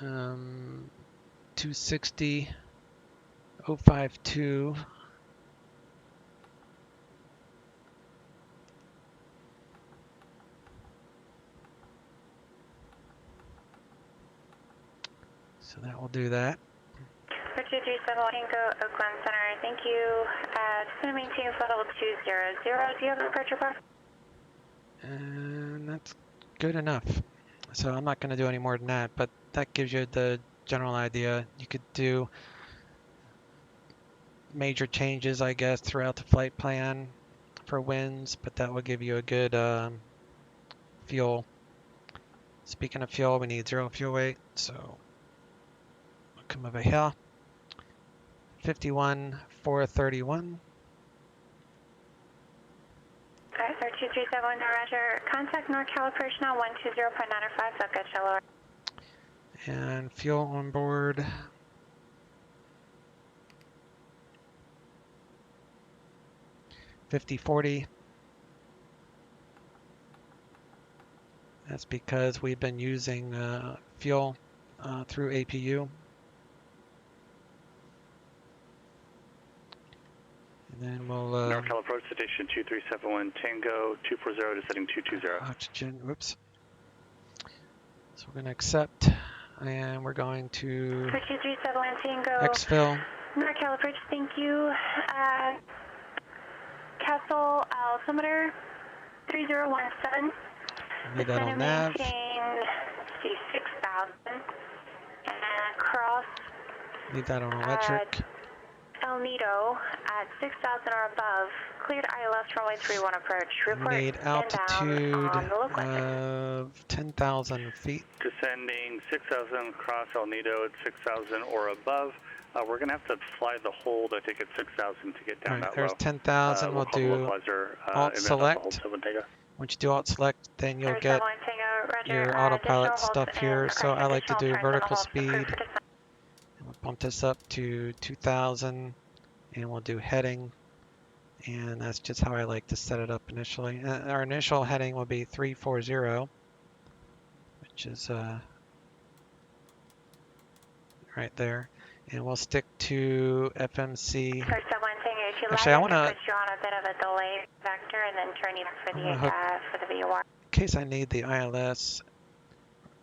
260.052. So that will do that.
237 Tango, Oakland Center, thank you. Just going to maintain flight level 200. Do you have a departure bar?
And that's good enough. So I'm not going to do any more than that, but that gives you the general idea. You could do major changes, I guess, throughout the flight plan for winds, but that will give you a good fuel. Speaking of fuel, we need 0 fuel weight, so we'll come over here. 51,431.
Alright, sir, 2371, Roger. Contact NorCal approach now 120.905, so get shallower.
And fuel on board. $50.40. That's because we've been using fuel through APU. And then we'll...
NorCal approach station 2371 Tango 240 descending 220.
Oxygen, whoops. So we're going to accept, and we're going to
2371 Tango.
exfil.
NorCal approach, thank you. Castle altimeter 3017.
Leave that on nav.
Maintain 6,000. And cross.
Leave that on electric.
El Nido at 6,000 or above. Cleared ILS runway 31 approach. Report
Need altitude of 10,000 feet.
Descending 6,000, cross El Nido at 6,000 or above. We're going to have to fly the hold, I think, at 6,000 to get down that low.
There's 10,000. We'll do alt select. Once you do alt select, then you'll get your autopilot stuff here. So I like to do vertical speed. We'll bump this up to 2,000, and we'll do heading. And that's just how I like to set it up initially. Our initial heading will be 340, which is right there. And we'll stick to FMC. Actually, I want to.
Put you on a bit of a delay vector and then turn you for the VOR.
In case I need the ILS,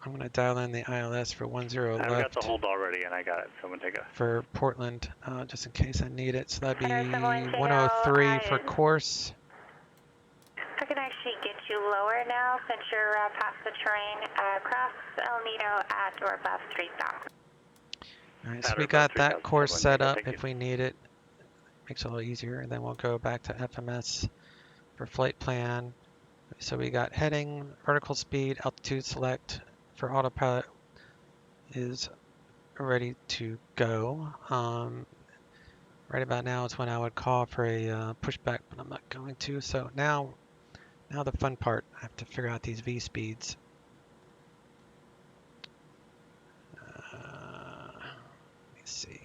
I'm going to dial in the ILS for 10 left.
I've got the hold already, and I got it. So I'm going to take a...
For Portland, just in case I need it. So that'd be 103 for course.
I can actually get you lower now since you're past the terrain. Cross El Nido at or above 3,000.
All right, so we got that course set up if we need it. Makes it a little easier. And then we'll go back to FMS for flight plan. So we got heading, vertical speed, altitude select for autopilot is ready to go. Right about now is when I would call for a pushback, but I'm not going to. So now the fun part. I have to figure out these V speeds. Let me see.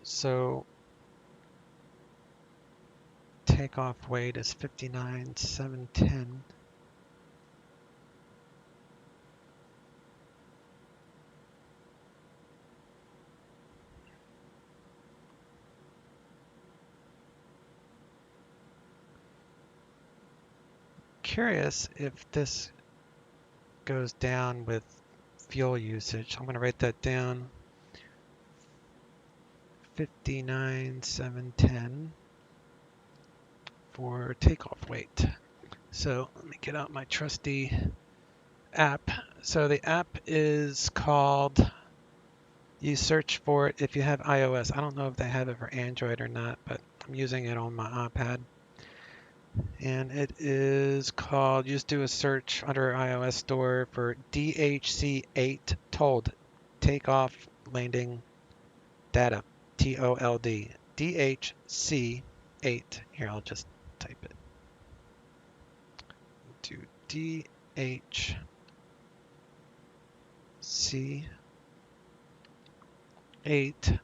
So takeoff weight is 59,710. Curious if this goes down with fuel usage. I'm going to write that down. 59,710 for takeoff weight. So let me get out my trusty app. So the app is called, you search for it if you have iOS. I don't know if they have it for Android or not, but I'm using it on my iPad. And it is called, you just do a search under iOS store for DHC8 TOLD, takeoff landing data, TOLD, DHC8. Here, I'll just type it. Do DHC8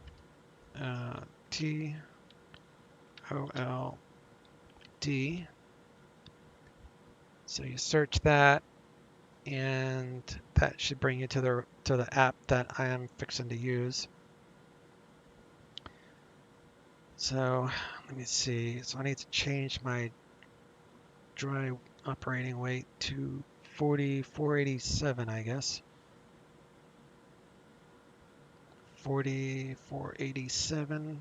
TOLD. So you search that, and that should bring you to the app that I am fixing to use. So let me see. So I need to change my dry operating weight to 4,487, I guess. 4,487.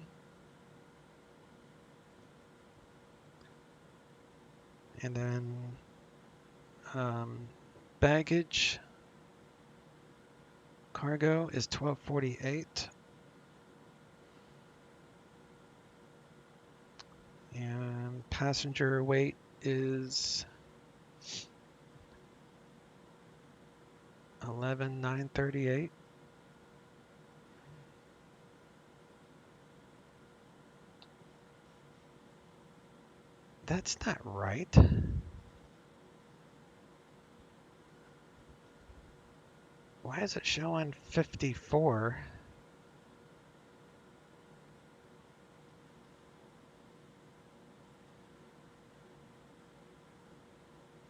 And then baggage cargo is 1248. And passenger weight is 11,938. That's not right. Why is it showing 54?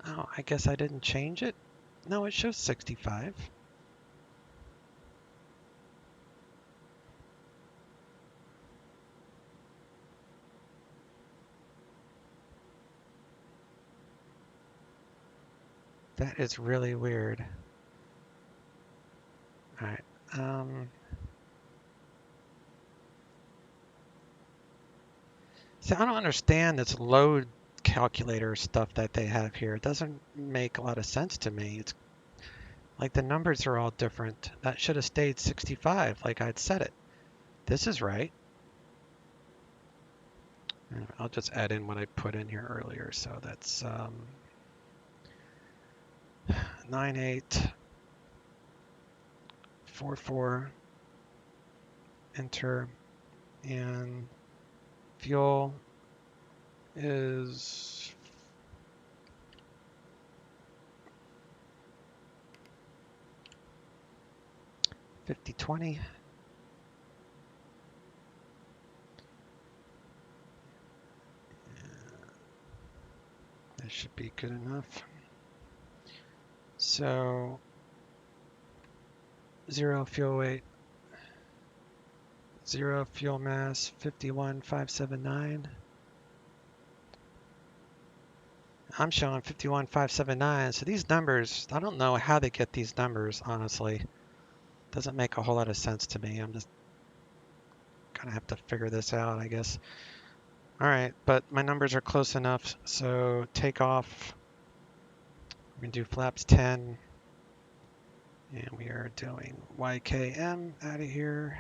Oh, I guess I didn't change it. No, it shows 65. That is really weird. All right. See, I don't understand this load calculator stuff that they have here. It doesn't make a lot of sense to me. It's like the numbers are all different. That should have stayed 65 like I'd set it. This is right. I'll just add in what I put in here earlier. So that's 9844, enter, and fuel is 5020. That should be good enough. So 0 fuel weight, 0 fuel mass, 51,579. I'm showing 51,579. So these numbers, I don't know how they get these numbers, honestly. Doesn't make a whole lot of sense to me. I'm just gonna have to figure this out, I guess. All right, but my numbers are close enough. So takeoff, we're gonna do flaps 10. And we are doing YKM out of here.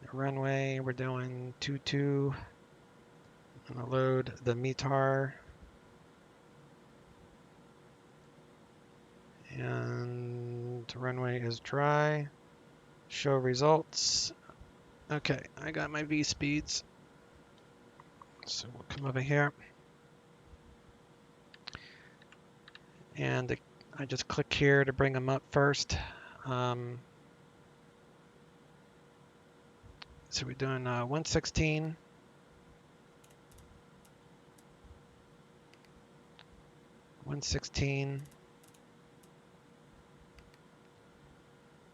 The runway, we're doing 22. I'm gonna load the METAR. And the runway is dry. Show results. Okay, I got my V speeds. So we'll come over here. And I just click here to bring them up first. So we're doing 116. 116.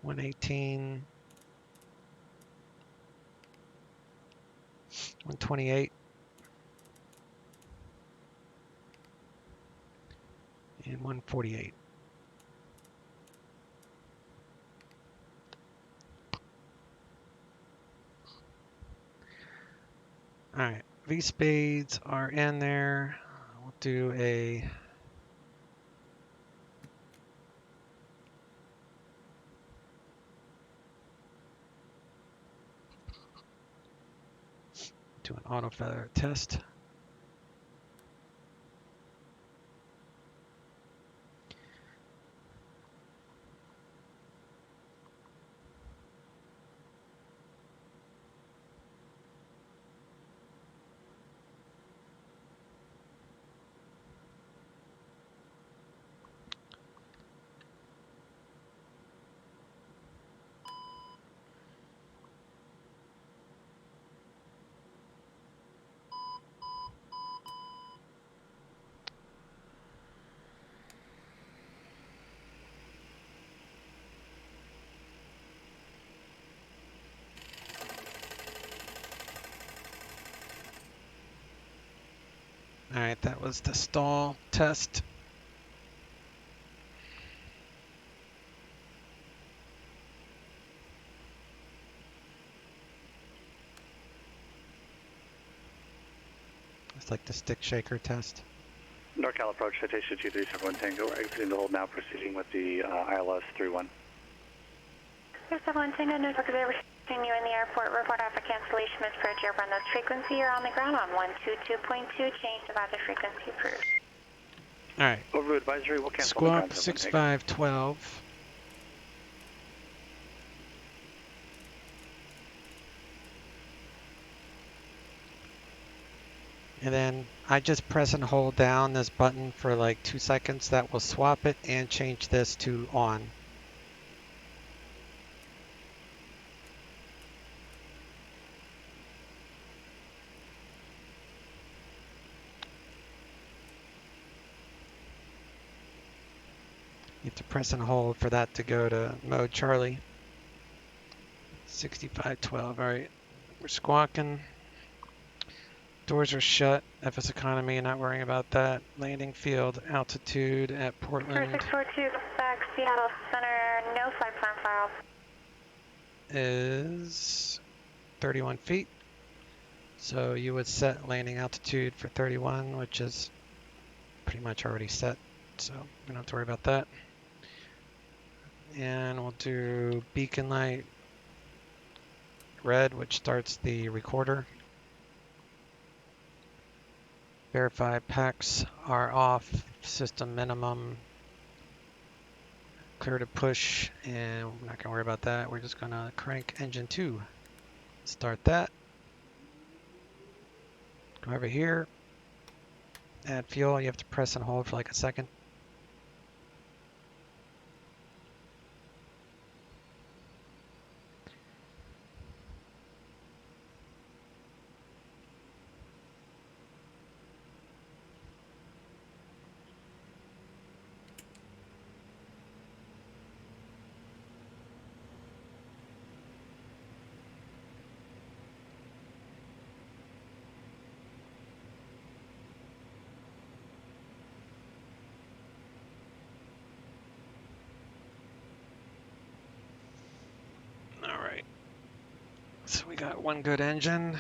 118. 128. And 148. All right, V speeds are in there. We'll do an auto feather test. All right, that was the stall test. It's like the stick shaker test.
NorCal approach, citation 2371 Tango. We're exiting the hold now, proceeding with the ILS 31.
371 Tango, Newark 0, seeing you in the airport. Report out for cancellation, Ms. Bridge, airborne those frequency. You're on the ground on 122.2, change divisor frequency approved.
All right.
Over advisory, we'll cancel
Squawk 6512. And then I just press and hold down this button for like 2 seconds. That will swap it and change this to on. You have to press and hold for that to go to mode Charlie. 6512, all right. We're squawking. Doors are shut. FS economy, not worrying about that. Landing field altitude at Portland
4642, back Seattle Center, no flight plan file.
is 31 feet. So you would set landing altitude for 31, which is pretty much already set. So we don't have to worry about that. And we'll do beacon light red, which starts the recorder. Verify packs are off, system minimum, clear to push, and we're not gonna worry about that. We're just gonna crank engine 2. Start that. Go over here, add fuel. You have to press and hold for like a second. So we got one good engine.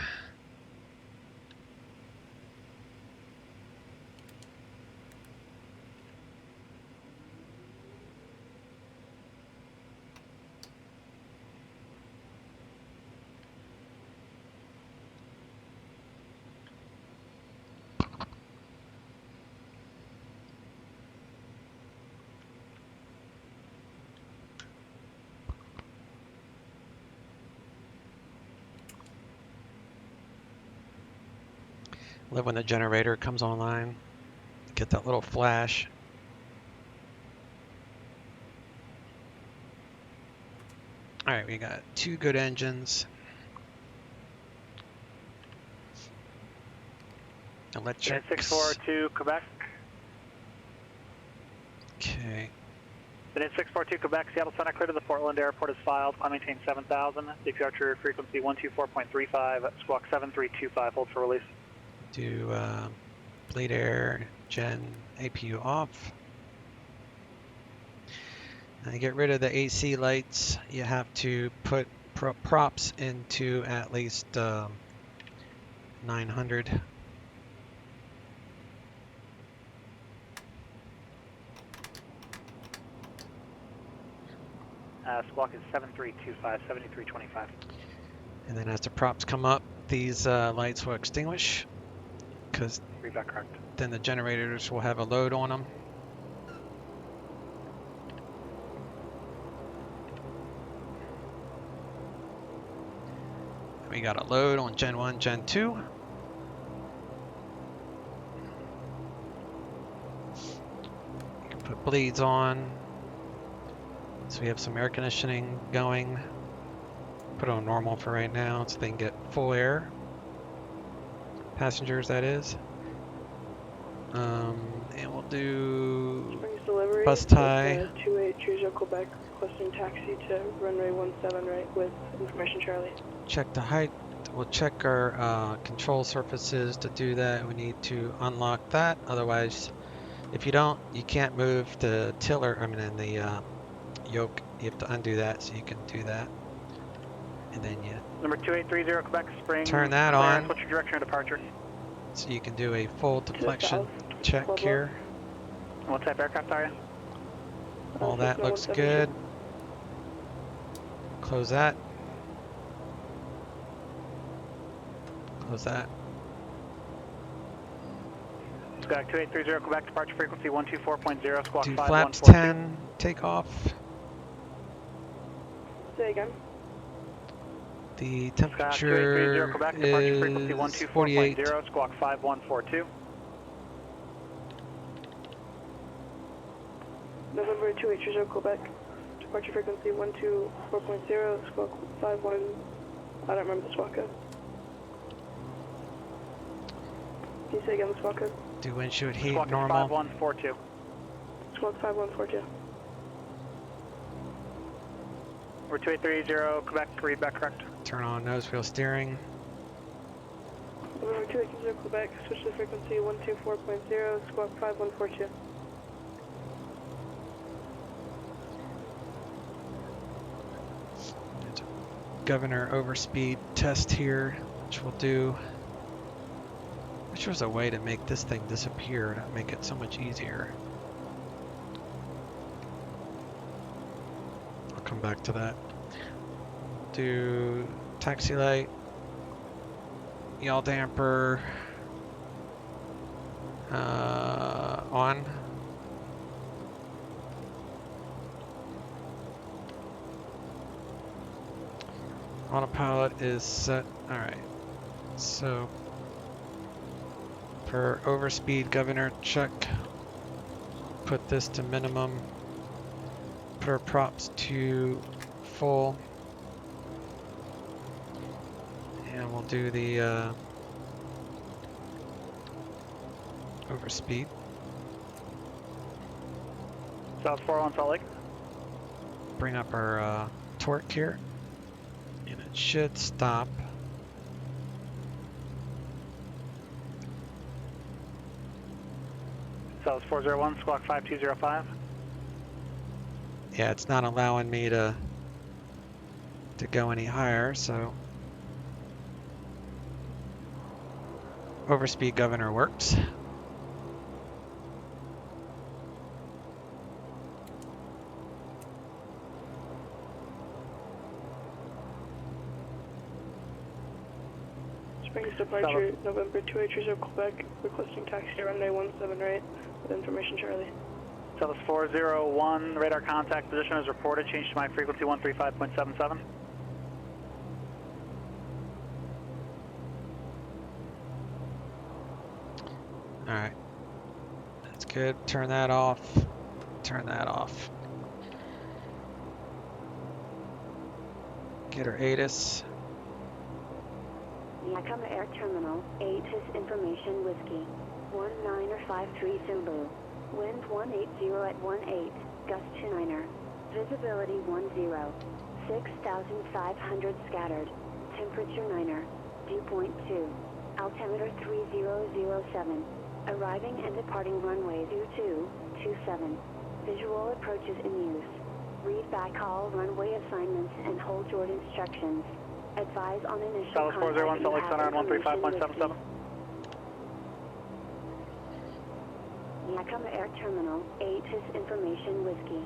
Love when the generator comes online. Get that little flash. All right, we got two good engines. Electric.
642 Quebec.
Okay.
Unit 642 Quebec, Seattle Center clear to the Portland Airport is filed. Climb maintain 7000. Departure frequency 124.35. Squawk 7325. Hold for release.
Do bleed air, gen APU off. And get rid of the AC lights. You have to put props into at least 900.
Squawk is 7325, 7325.
And then as the props come up, these lights will extinguish, because then the generators will have a load on them. We got a load on Gen 1, Gen 2. You can put bleeds on. So we have some air conditioning going. Put it on normal for right now so they can get full air. Passengers, that is. And we'll do bus tie.
2830 Quebec, requesting taxi to runway 17 right with information Charlie.
Check the height. We'll check our control surfaces. To do that, we need to unlock that. Otherwise, if you don't, you can't move the tiller, the yoke. You have to undo that, so you can do that. And then you
Number 2830 Quebec Spring.
Turn that on.
What's your direction of departure?
So you can do a full deflection check here.
What type of aircraft are you?
All that looks good. Close that. Close that.
Squawk 2830 Quebec, departure frequency 124.0, squawk
Do
5142.
flaps 10, take off.
Say again.
The temperature
Quebec,
is
frequency
48.
124.0, squawk 5142.
November 2830 Quebec, departure frequency 124.0, squawk 51. I don't remember the squawk code. Can you say again the squawk code?
Do windshield heat
Squawk
normal.
5142.
Squawk 5142.
Number 2830 Quebec, read back correct.
Turn on nose wheel steering.
November 2830 Quebec, switch to frequency 124.0, squawk 5142.
Governor overspeed test here, which we'll do. Wish there was a way to make this thing disappear to make it so much easier. I'll come back to that. Do taxi light, yaw damper on. Autopilot is set. Alright, so for overspeed governor check, put this to minimum, put our props to full, and we'll do the overspeed.
South 401 Salt Lake.
Bring up our torque here, and it should stop.
South 401, squawk 5205.
Yeah, it's not allowing me to go any higher, so overspeed governor works.
Springs departure, November 280 Quebec, requesting taxi runway 17 right, with information Charlie.
Southwest 401, radar contact position is reported, change to my frequency 135.77.
Alright, that's good. Turn that off. Turn that off. Get her ATIS.
Yakima Air Terminal, ATIS Information Whiskey, 1953 Zulu. Wind 180 at 18, gust 29er. Visibility 10, 6,500 scattered. Temperature 9er. Dew point 2. Altimeter 3007. Arriving and departing runway 2227. Visual approaches in use. Read back all runway assignments and hold yard instructions. Advise on initial
Southwest 401, Salt Lake Center on 135.77.
Yakima Air Terminal, ATIS Information Whiskey,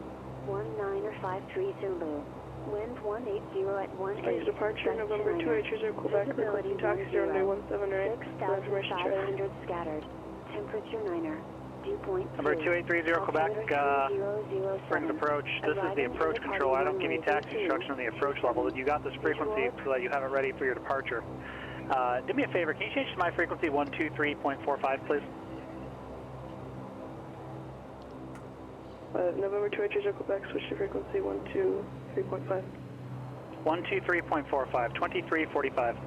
1953 Zulu. Wind 180 at 18.
Springs departure, November 280 Quebec, requesting taxi runway 17 right, for information Charlie.
6,500 scattered. Temperature 9er. Dew point 2.
Number 2830 Quebec, Springs approach. This is the approach control. I don't give you taxi instruction on the approach level. You got this frequency so that you have it ready for your departure. Do me a favor, can you change to my frequency 123.45, please?
November 280 Quebec, switch to frequency 123.5.
123.45, 2345.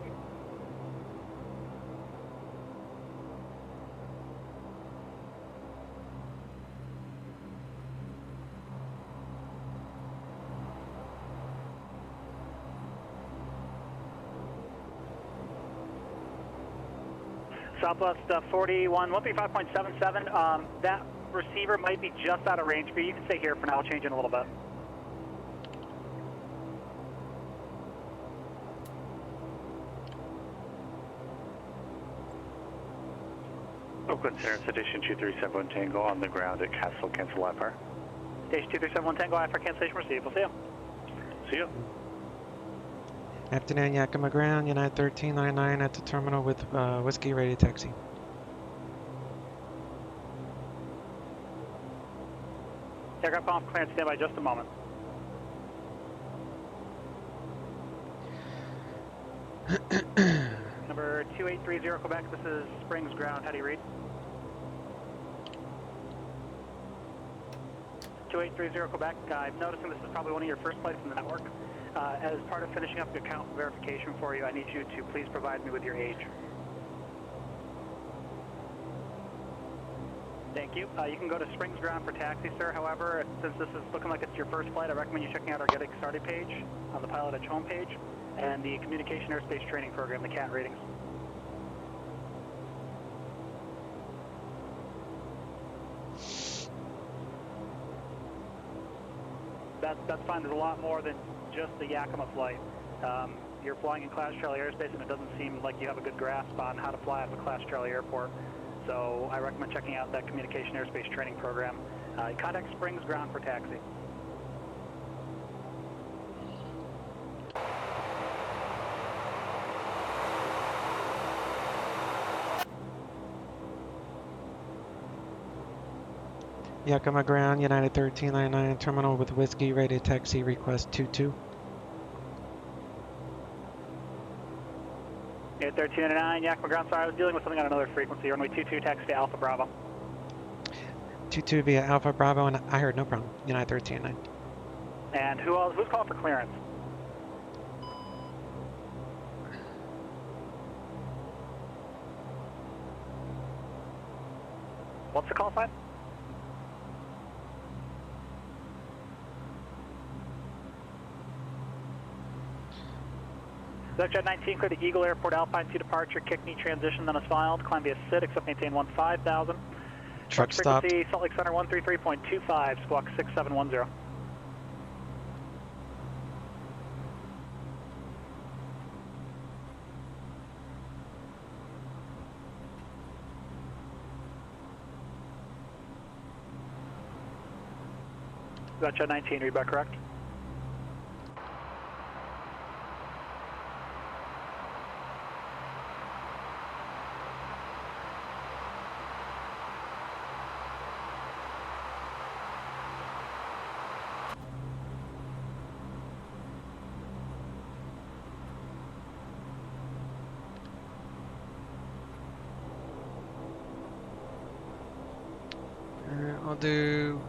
Southwest 41, 135.77. That receiver might be just out of range for you. You can stay here for now. I'll change in a little bit.
Oakland Center, Station 237 Tango on the ground at Castle, cancel IFR.
Station 237 Tango, IFR cancellation received. We'll see you.
See you.
Afternoon, Yakima Ground, United 1399 at the terminal with Whiskey Radio Taxi.
Aircraft off clearance, stand by just a moment. Number 2830 Quebec, this is Springs Ground. How do you read? 2830 Quebec, I'm noticing this is probably one of your first flights in the network. As part of finishing up the account verification for you, I need you to please provide me with your age. Thank you. You can go to Springs Ground for taxi, sir. However, since this is looking like it's your first flight, I recommend you checking out our Getting Started page on the PilotEdge homepage and the Communication Airspace Training Program, the CAT ratings. That's fine. There's a lot more than just the Yakima flight. You're flying in Class Charlie airspace, and it doesn't seem like you have a good grasp on how to fly at the Class Charlie airport. So I recommend checking out that Communication Airspace Training Program. Contact Springs Ground for taxi.
Yakima Ground, United 1399 terminal with Whiskey Radio Taxi, request 22.
Yeah, 1399, Yakima Ground, sorry, I was dealing with something on another frequency. Runway 22, taxi to Alpha Bravo.
22 via Alpha Bravo, and I heard no problem. United 1399.
And who's calling for clearance? What's the call sign? Jet 19, clear the Eagle Airport Alpine 2 departure, kick-knee transition, then is filed. Climb via SID, except maintain 15,000.
Truck stopped.
Frequency, Salt Lake Center 133.25, squawk 6710. Got 19, read back correct.
I'll do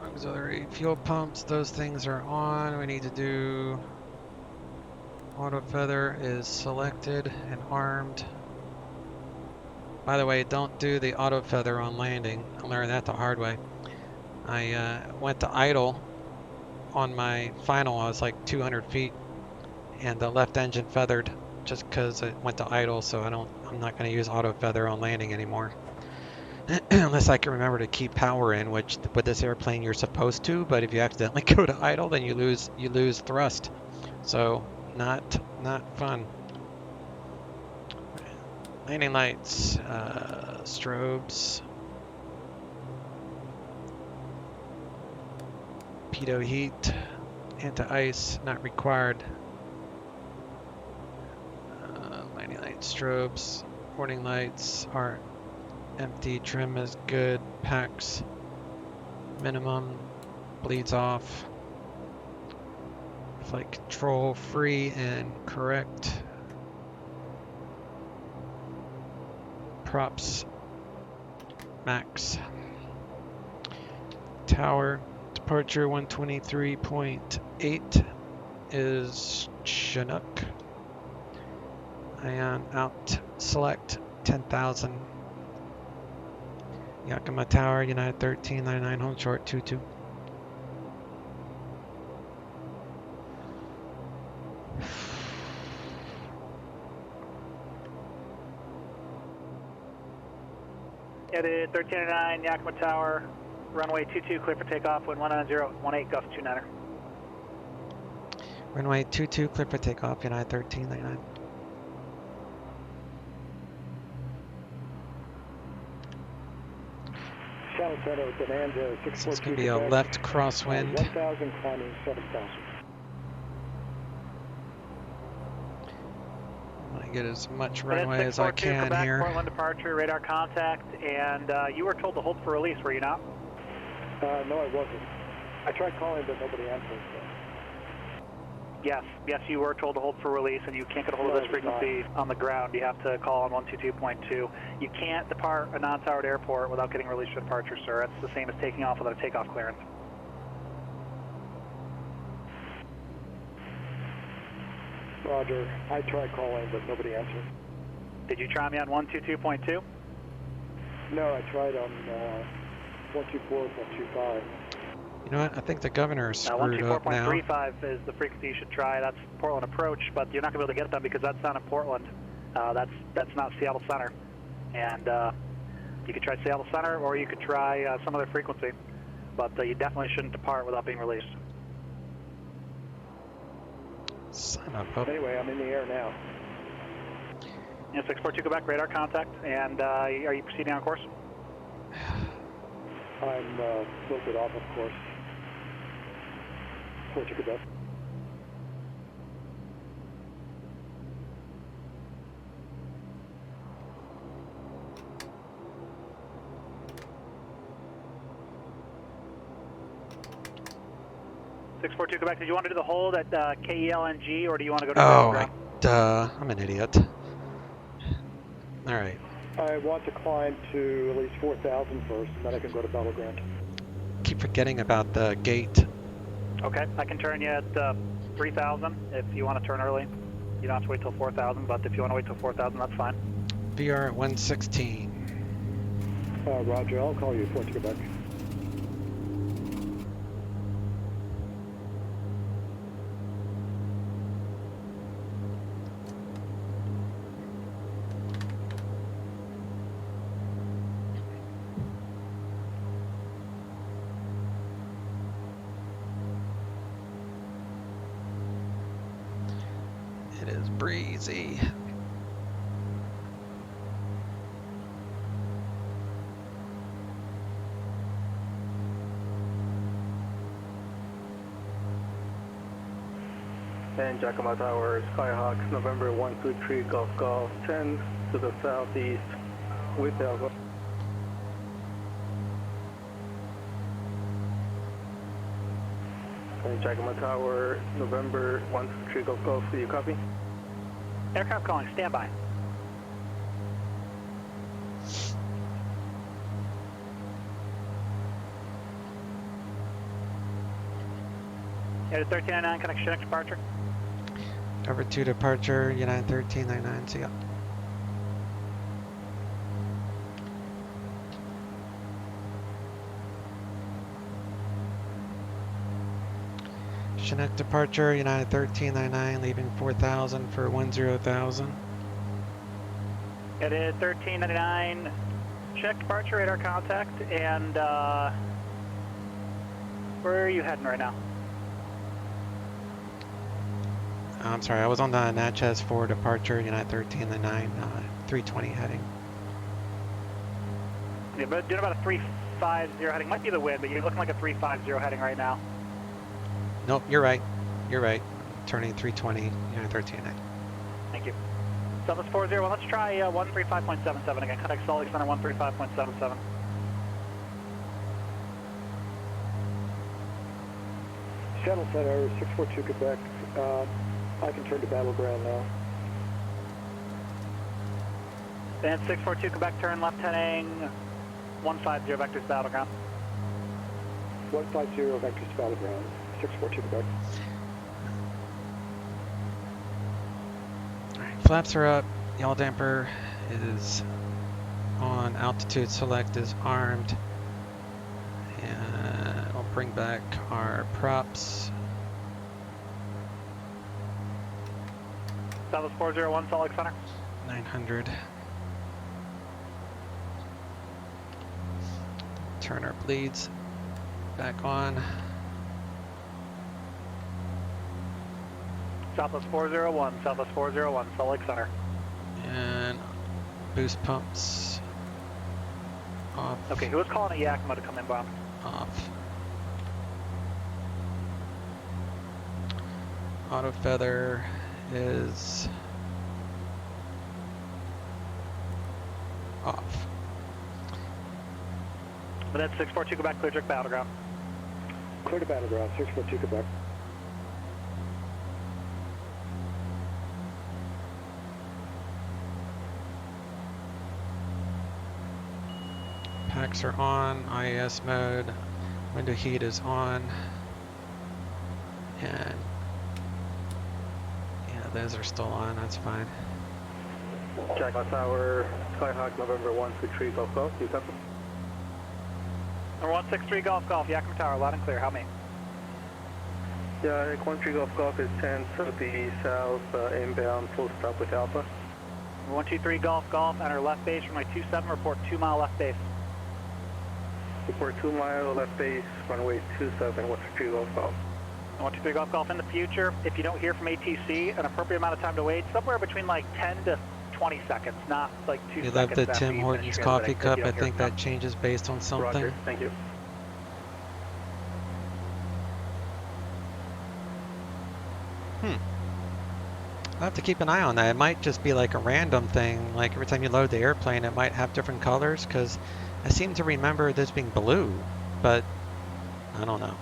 auxiliary fuel pumps. Those things are on. We need to do auto feather is selected and armed. By the way, don't do the auto feather on landing. I learned that the hard way. I went to idle on my final. I was like 200 feet, and the left engine feathered just because it went to idle. So I'm not going to use auto feather on landing anymore. Unless I can remember to keep power in, which with this airplane you're supposed to, but if you accidentally go to idle, then you lose thrust. So not fun. Landing lights, strobes, pitot heat, anti-ice not required. Landing lights, strobes, warning lights are empty, trim is good, packs minimum, bleeds off, flight control free and correct, props max, tower departure 123.8 is Chinook, ion out select 10,000. Yakima Tower, United 1399, home short 22.
United 1399, Yakima Tower, runway 22, clear for takeoff, wind 190, 18, gust 29er.
Runway 22, clear for takeoff, United 1399.
Channel Center, Bonanza, 642.
So it's going to be a left crosswind.
1,000 climbing 7,000.
I'm going to get as much runway as I can
Quebec,
here.
Portland departure, radar contact, and you were told to hold for release, were you not?
No, I wasn't. I tried calling, but nobody answered. So.
Yes, you were told to hold for release, and you can't get a hold of this frequency on the ground. You have to call on 122.2. You can't depart a non-towered airport without getting released for departure, sir. It's the same as taking off without a takeoff clearance.
Roger. I tried calling, but nobody answered.
Did you try me on 122.2?
No, I tried on 124.25.
You know what? I think the governor is screwed up now.
124.35 is the frequency you should try. That's Portland approach, but you're not going to be able to get them because that's not in Portland. That's not Seattle Center. And you could try Seattle Center, or you could try some other frequency. But you definitely shouldn't depart without being released.
Sign up, Bob.
Anyway, I'm in the air now.
Yeah, 642 Quebec, radar contact. And are you proceeding on course?
I'm tilted off, of course. 42 Quebec.
Quebec, did you want to do the hold at KELNG, or do you want to go to
duh, I'm an idiot. All right.
I want to climb to at least 4,000 first, and then I can go to Battleground.
Keep forgetting about the gate.
Okay, I can turn you at 3,000 if you want to turn early. You don't have to wait till 4,000, but if you want to wait till 4,000, that's fine.
VR at 116.
Roger, I'll call you 42 Quebec.
It is breezy.
10, Yakima Tower, Skyhawk, November 123 Golf Golf, 10 to the southeast with Alpha. Yakima Tower, November 123 Golf Golf, do you copy?
Aircraft calling, standby. United 1399, connection departure.
Cover 2 departure, United 1399, see ya. Chinook departure, United 1399, leaving 4000 for 10,000.
United 1399, check departure, radar contact, and where are you heading right now?
I'm sorry, I was on the Natchez 4 departure, United 1399, 320 heading.
Yeah, but doing about a 350 heading. Might be the wind, but you're looking like a 350 heading right now.
Nope, you're right. You're right. Turning 320, United 1399.
Thank you. Southwest 401, let's try 135.77 again. Contact Salt Lake Center 135.77.
Seattle Center, 642 Quebec. I can turn to battleground now.
Then 642 Quebec, turn left heading 150 vectors battleground.
150 vectors battleground, 642 Quebec.
Alright, flaps are up. Yaw damper is on. Altitude select is armed. And I'll bring back our props.
Southwest 401, Salt Lake Center.
900. Turn our bleeds back on.
Southwest 401, Southwest 401, Salt Lake Center.
And boost pumps off.
Okay, who was calling a Yakima to come inbound?
Off. Auto feather is off.
But that's 642 Quebec, clear check battleground.
Clear to battleground, 642 Quebec.
Packs are on, IAS mode, window heat is on, and yeah, those are still on, that's fine.
Yakima Tower, Skyhawk, November 123 Golf Golf, do you copy?
Number 163 Golf Golf, Yakima Tower, loud and clear, how many?
Yeah, 13 Golf Golf is 10 southeast south, inbound, full stop with Alpha.
Number 123 Golf Golf, enter left base from my 27, report 2 mile left base.
Report 2 mile left base, runway 27, 123 Golf Golf.
123 Golf Golf, in the future, if you don't hear from ATC, an appropriate amount of time to wait, somewhere between like 10 to 20 seconds, not like 2
You
seconds.
left the
after
Tim
you
Hortons
finish
coffee
transmitting,
cup,
if
I
you don't
think
hear
that changes based on something.
Roger, thank you.
I'll have to keep an eye on that. It might just be like a random thing, like every time you load the airplane it might have different colors, because I seem to remember this being blue, but I don't know.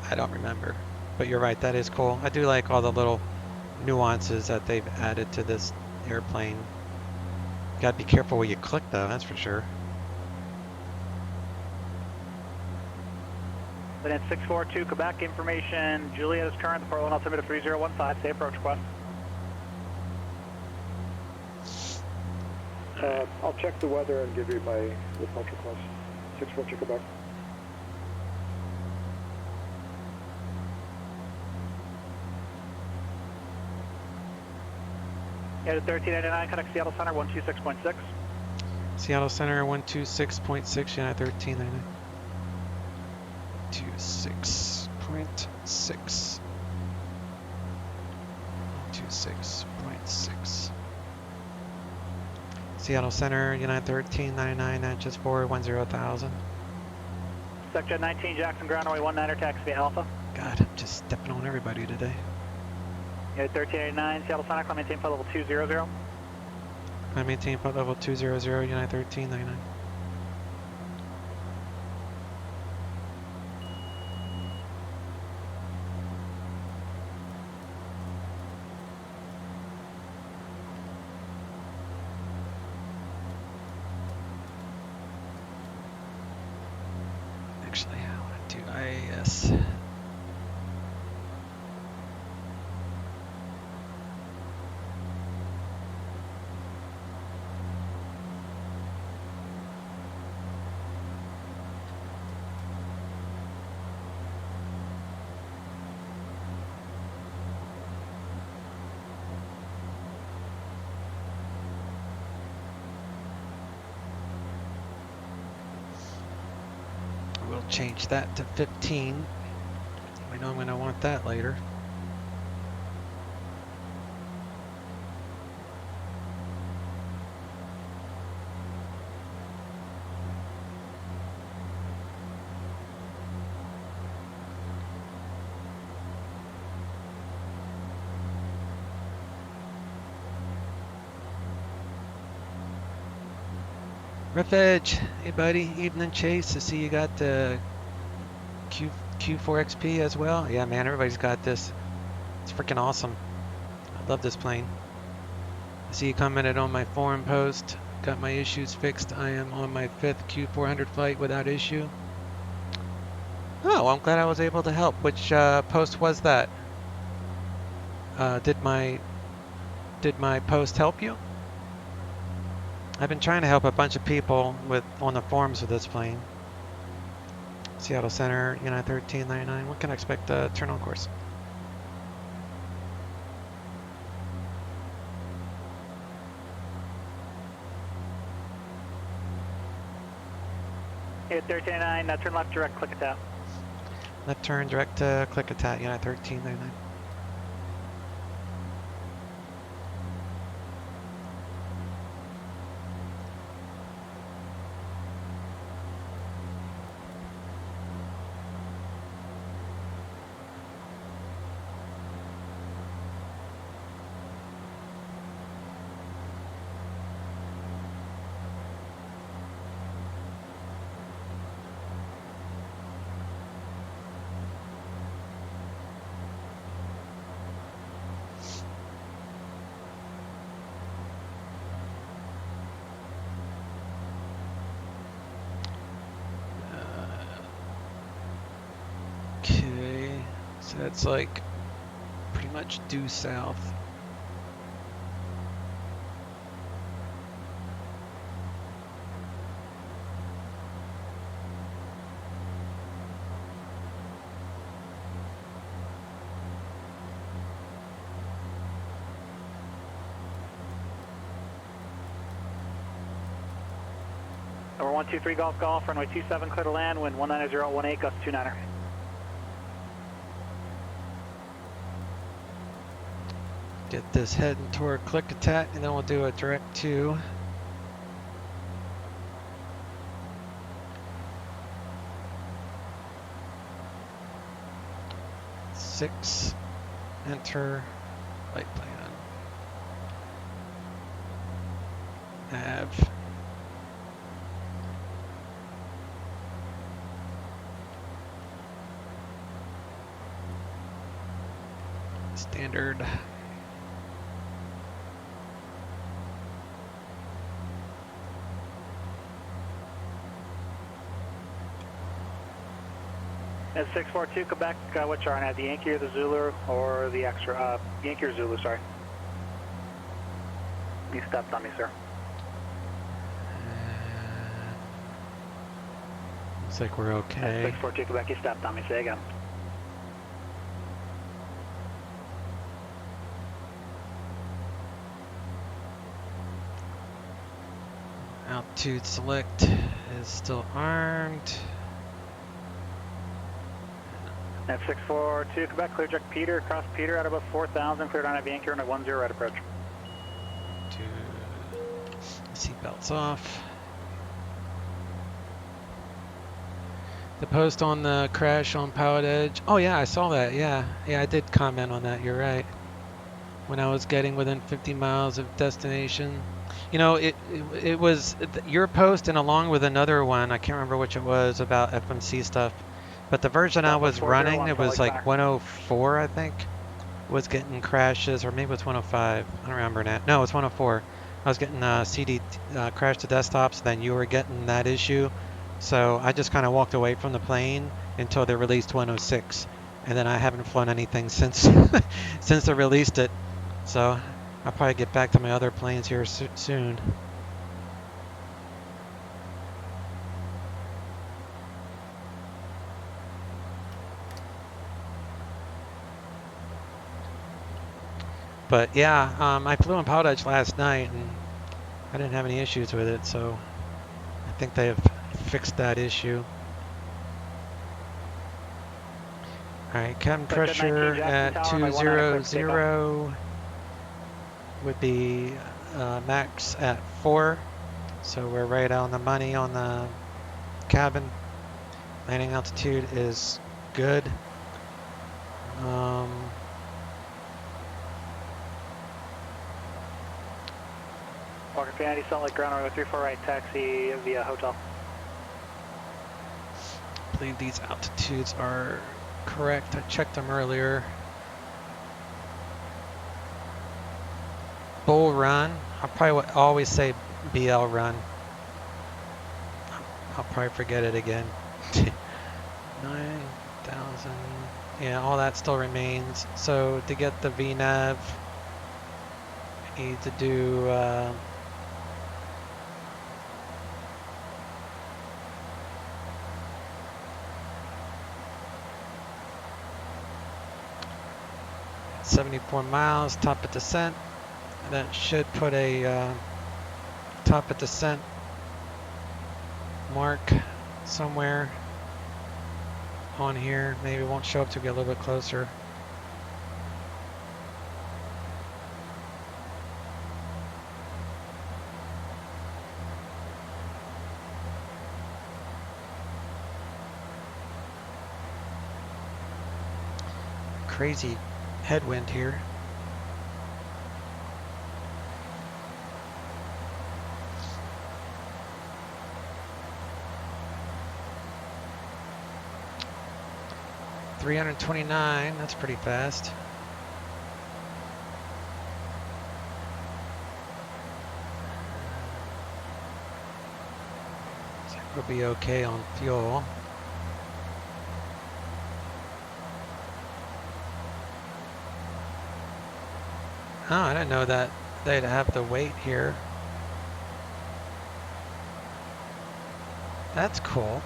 I don't remember. But you're right, that is cool. I do like all the little nuances that they've added to this airplane. Gotta be careful where you click though, that's for sure.
Then at 642 Quebec, information, Juliet is current, Portland altimeter 3015, say approach request.
I'll check the weather and give you my approach request. 642 Quebec.
Headed 1399, connect Seattle Center 126.6.
Seattle Center 126.6, United 1399. 26.6. 26.6. Seattle Center, United 1399, Natchez 4, 10,000.
Sector 19, Jackson ground runway 19er, taxi Alpha.
God, I'm just stepping on everybody today.
Unit 1389, Seattle Sonic, climb maintain flight level 200.
I maintain flight level 200, United 1399. Actually, I want to do IAS. We'll change that to 15. I know I'm going to want that later. FlyJSim, hey buddy, evening Chase. I see you got the Q4 XP as well. Yeah, man, everybody's got this. It's freaking awesome. I love this plane. I see you commented on my forum post. Got my issues fixed. I am on my 5th Q400 flight without issue. Oh, I'm glad I was able to help. Which post was that? Did my post help you? I've been trying to help a bunch of people on the forums with this plane. Seattle Center, United 1399. What can I expect to turn on course?
Unit 1389, turn left direct, click attack.
Left turn direct to click attack, United 1399. So that's like pretty much due south.
Number 123 Golf Golf, runway 27, clear to land, wind 19018, gust 29er.
Get this heading toward click attack, and then we'll do a direct to six. Enter flight plan. Nav. Standard.
At 642 Quebec, what chart had the Yankee or the Zulu or the extra, Yankee or Zulu, sorry. You stepped on me, sir.
Looks like we're okay.
642 Quebec, you stepped on me, say again.
Altitude select is still armed.
At 642 Quebec, clear direct Peter, across Peter at about 4,000, cleared on Yankee on a 10 right approach.
Seatbelts off. The post on the crash on PilotEdge. Oh yeah, I saw that. Yeah, I did comment on that. You're right. when I was getting within 50 miles of destination. You know, it was your post and along with another one, I can't remember which it was, about FMC stuff. But the version I was running, it was like 104, I think, was getting crashes, or maybe it was 105. I don't remember now. No, it was 104. I was getting CD crash to desktops, and then you were getting that issue. So I just kind of walked away from the plane until they released 106. And then I haven't flown anything since since they released it. So I'll probably get back to my other planes here soon. But yeah, I flew in PilotEdge last night and I didn't have any issues with it, so I think they have fixed that issue. Alright, cabin pressure at 200 would be max at 4, so we're right on the money on the cabin. Landing altitude is good.
Walker Kennedy, Salt Lake ground runway 34 right, taxi via hotel.
I believe these altitudes are correct. I checked them earlier. Bull run. I'll probably always say BL run. I'll probably forget it again. 9,000. Yeah, all that still remains. So to get the VNAV, I need to do 74 miles, top of descent. That should put a top of descent mark somewhere on here. Maybe it won't show up to get a little bit closer. Crazy headwind here. $329, that's pretty fast. So we'll be okay on fuel. Oh, I didn't know that they'd have the weight here. That's cool.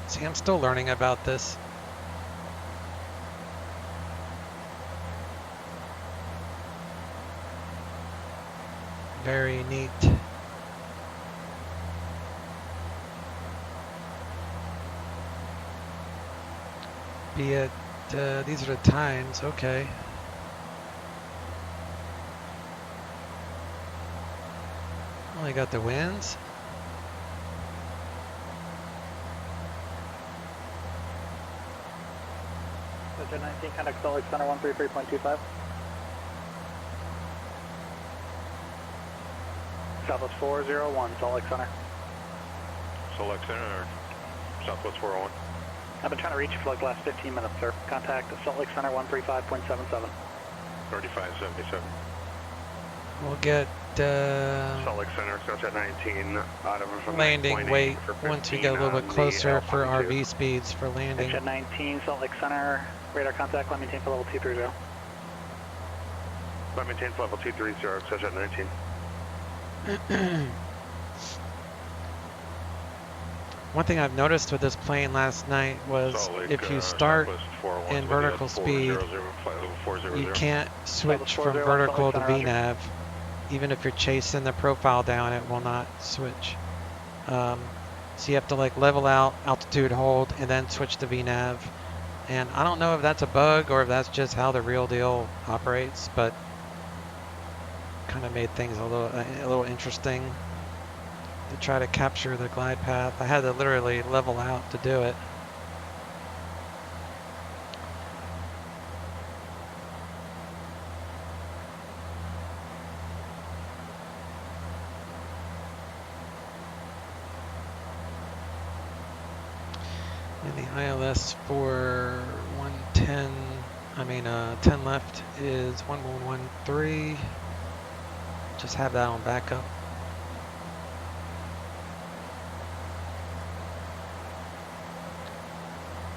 See, I'm still learning about this. Very neat. Be it, these are the times, okay. Only got the winds.
Jet 19, contact Salt Lake Center 133.25. Southwest 401, Salt Lake Center.
Salt Lake Center or Southwest 401?
I've been trying to reach you for like the last 15 minutes, sir. Contact Salt Lake Center 135.77.
3577.
We'll get
Salt Lake Center, Jet 19, out of
landing weight once we get a little bit closer for RV speeds for landing.
Jet 19, Salt Lake Center, radar contact, let maintain for level 230.
Let maintain for level 230, Jet 19.
One thing I've noticed with this plane last night was if you start in vertical speed, you can't switch from vertical to VNAV. Even if you're chasing the profile down, it will not switch. So you have to like level out, altitude hold, and then switch to VNAV. And I don't know if that's a bug or if that's just how the real deal operates, but kind of made things a little interesting to try to capture the glide path. I had to literally level out to do it. And the ILS for 110, 10 left is 1113. Just have that on backup.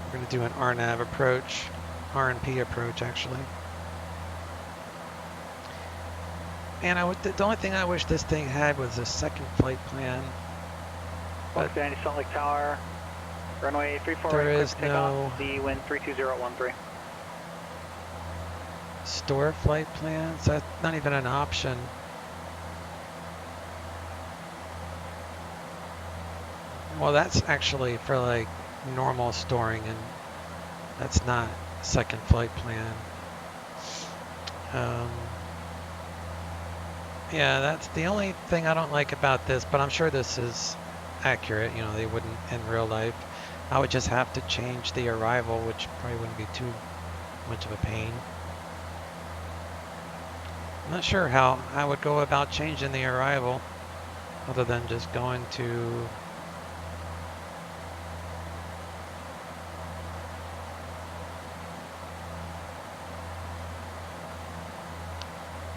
We're going to do an RNAV approach, RNP approach actually. And the only thing I wish this thing had was a second flight plan. But
Sandy, Salt Lake Tower, runway 34
there
right,
is no
the wind 32013.
store flight plans. That's not even an option. Well, that's actually for like normal storing, and that's not a second flight plan. Yeah, that's the only thing I don't like about this, but I'm sure this is accurate. You know, they wouldn't in real life. I would just have to change the arrival, which probably wouldn't be too much of a pain. I'm not sure how I would go about changing the arrival other than just going to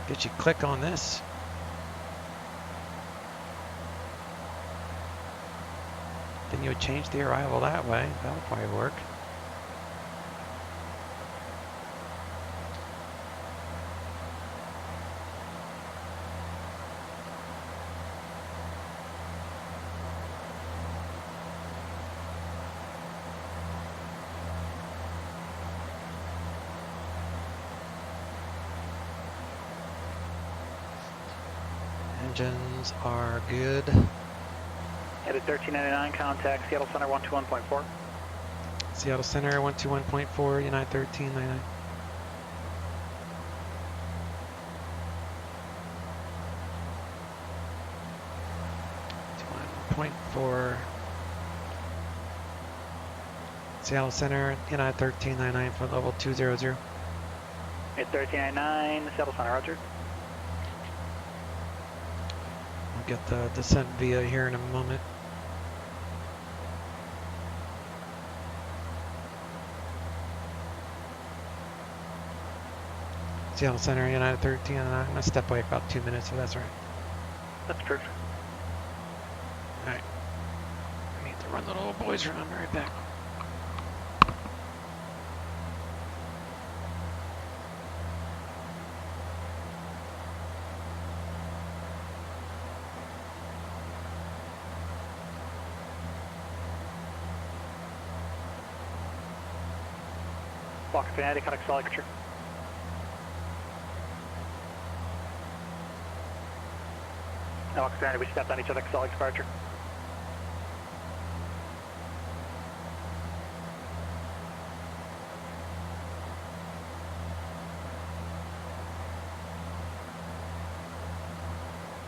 get you click on this. Then you would change the arrival that way. That would probably work. Engines are good.
Headed 1399, contact Seattle Center 121.4.
Seattle Center 121.4, United 1399. .4. Seattle Center, United 1399 for level 200.
At 1399, Seattle Center, roger.
We'll get the descent via here in a moment. Seattle Center, United 1399. I'm going to step away for about 2 minutes, so that's all right.
That's perfect.
Alright. I need to run the little boys around. I'll be right back.
Walker Fanatic, contact Salt Lake. Walker Fanatic, we stepped on each other, Salt Lake departure.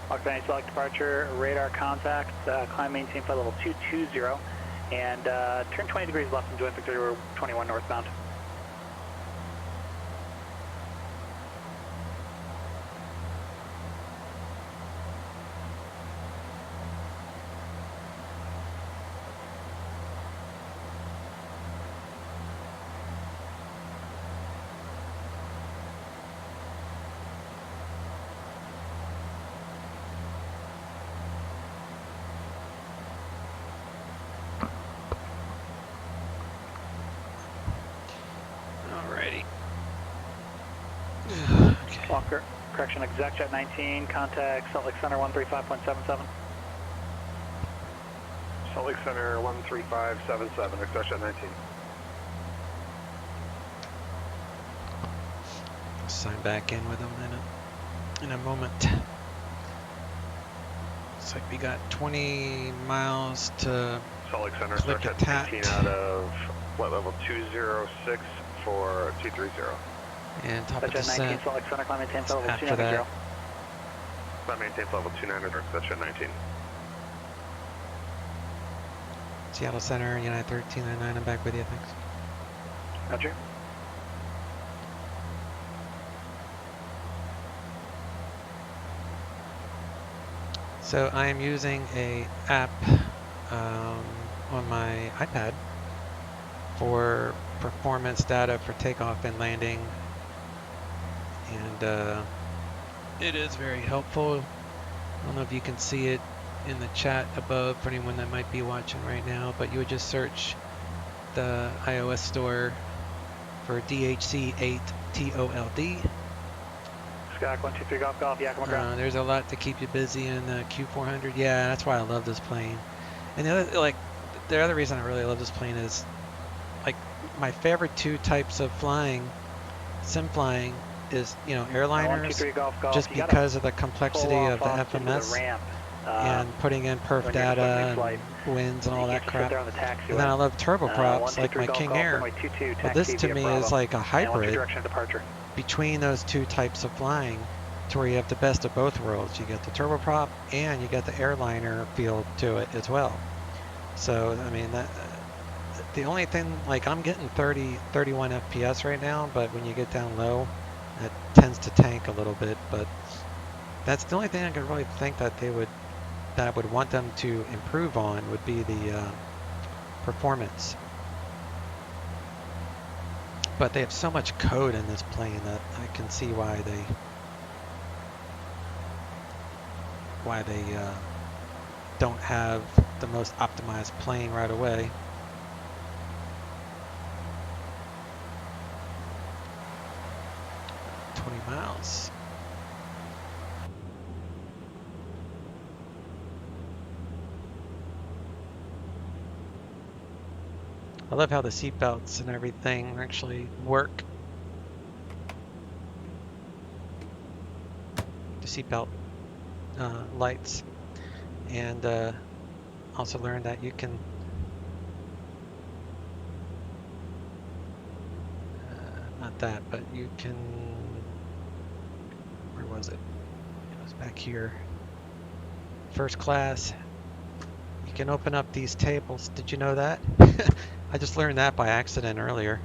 Walker Fanatic, Salt Lake departure, radar contact, climb maintain flight level 220, and turn 20 degrees left and join Victoria 21 northbound. Walker, correction, exec jet 19, contact Salt Lake Center 135.77.
Salt Lake Center 13577, exec jet 19.
Sign back in with them in a moment. Looks like we got 20 miles to
Salt Lake Center,
click
exec
a
jet
tat.
19 out of flight level 206 for 230.
And top of
Jet 19,
descent
Salt Lake Center, climb maintain flight level
after
290.
that.
Climb maintain flight level 290, exec jet 19.
Seattle Center, United 1399. I'm back with you, thanks.
Roger.
So I am using a app on my iPad for performance data for takeoff and landing, and it is very helpful. I don't know if you can see it in the chat above for anyone that might be watching right now, but you would just search the iOS store for DHC8 TOLD.
Skak 123 Golf Golf, Yakima ground.
There's a lot to keep you busy in the Q400. Yeah, that's why I love this plane. And the other reason I really love this plane is, like, my favorite two types of flying, sim flying, is, you know, airliners,
Golf,
just because of the complexity of the FMS and putting in perf data and winds and all that crap. And then I love turboprops like my King Air. But this to me is like a hybrid between those two types of flying, to where you have the best of both worlds. You get the turboprop and you get the airliner feel to it as well. So I mean, the only thing, like, I'm getting 31 FPS right now, but when you get down low, it tends to tank a little bit. But that's the only thing I could really think that I would want them to improve on, would be the performance. But they have so much code in this plane that I can see why they don't have the most optimized plane right away. Miles. I love how the seat belts and everything actually work. The seat belt lights, and also learned that you can not that, but you can. Where was it? It was back here. First class. You can open up these tables. Did you know that? I just learned that by accident earlier.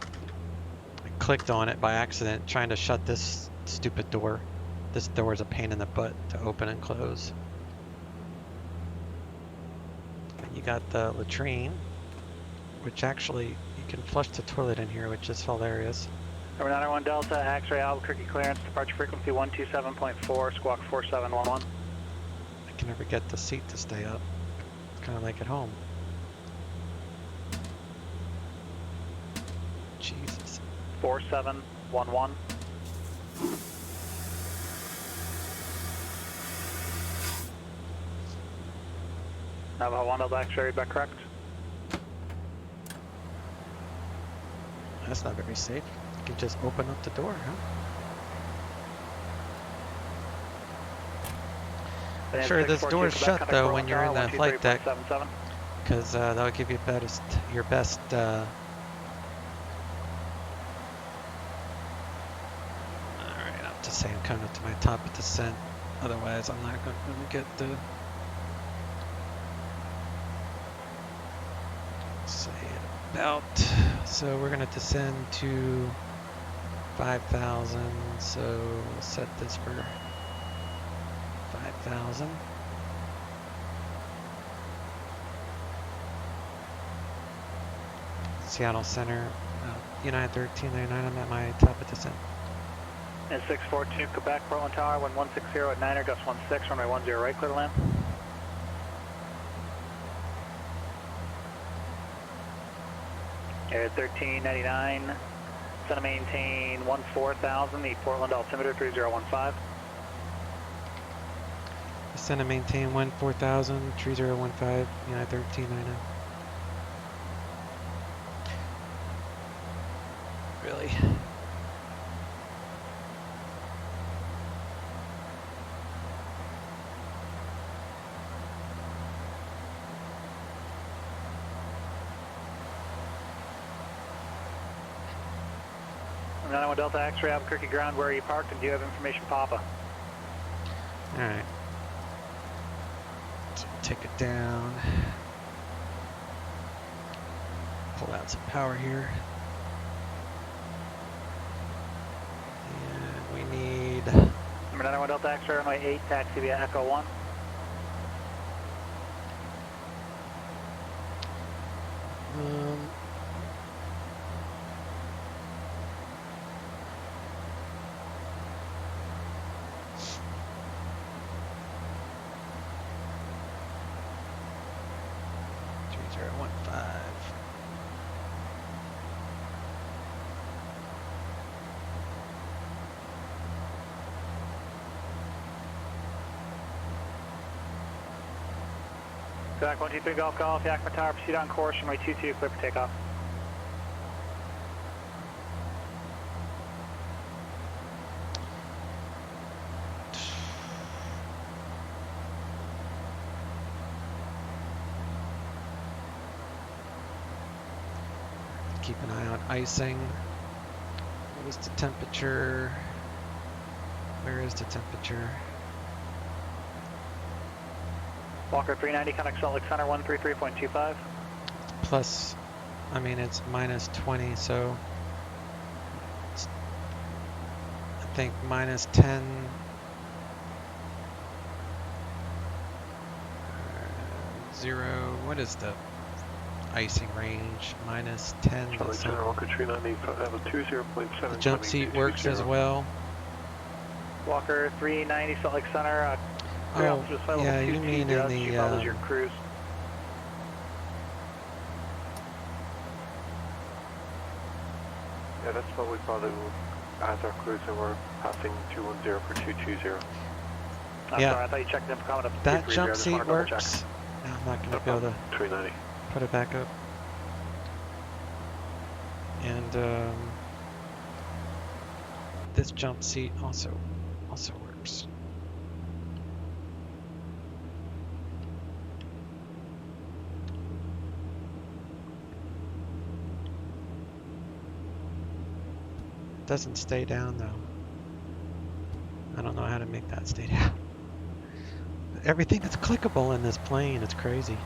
I clicked on it by accident, trying to shut this stupid door. This door is a pain in the butt to open and close. And you got the latrine, which actually you can flush the toilet in here, which is hilarious.
Number 901 Delta, X-ray Albuquerque clearance, departure frequency 127.4, squawk 4711.
I can never get the seat to stay up. It's kind of like at home. Jesus.
4711. Navajo 1 Delta X-ray, back correct.
That's not very safe. You can just open up the door, huh? Sure, this door's shut though when you're in the flight deck, because that'll give you your best. All right, I have to say I'm coming up to my top of descent. Otherwise, I'm not going to get the. Say about. So we're going to descend to 5,000. So we'll set this for 5,000. Seattle Center, United 1399. I'm at my top of descent.
And 642 Quebec, Portland Tower, 1160 at 9er, gust 16, runway 10 right, clear to land. Air 1399, center maintain 14,000, the Portland altimeter 3015.
Center maintain 14,000, 3015, United 1399. Really?
I'm 901 Delta X-ray Albuquerque ground, where are you parked, and do you have information Papa?
Alright. So take it down. Pull out some power here. And we need...
Number 901 Delta X-ray, runway 8, taxi via Echo 1. Back 123 Golf Golf, Yakima Tower, proceed on course, runway 22, clear for takeoff.
Keep an eye on icing. What is the temperature? Where is the temperature?
Walker 390, connect Salt Lake Center 133.25.
Plus, I mean, it's minus 20, so it's, I think minus 10. Zero. What is the icing range? Minus 10 to something.
Walker 390, level 20.7.
The jump seat works as well.
Walker 390, Salt Lake Center.
Oh, yeah, you mean in the
your cruise.
Yeah, that's what we probably will as our cruise, and we're passing 210 for 220.
I'm
yeah.
sorry, I thought you checked in for coming up.
That jump seat works. No, I'm not going to be able to
390.
Put it back up. And this jump seat also works. Doesn't stay down though. I don't know how to make that stay down. Everything is clickable in this plane. It's crazy.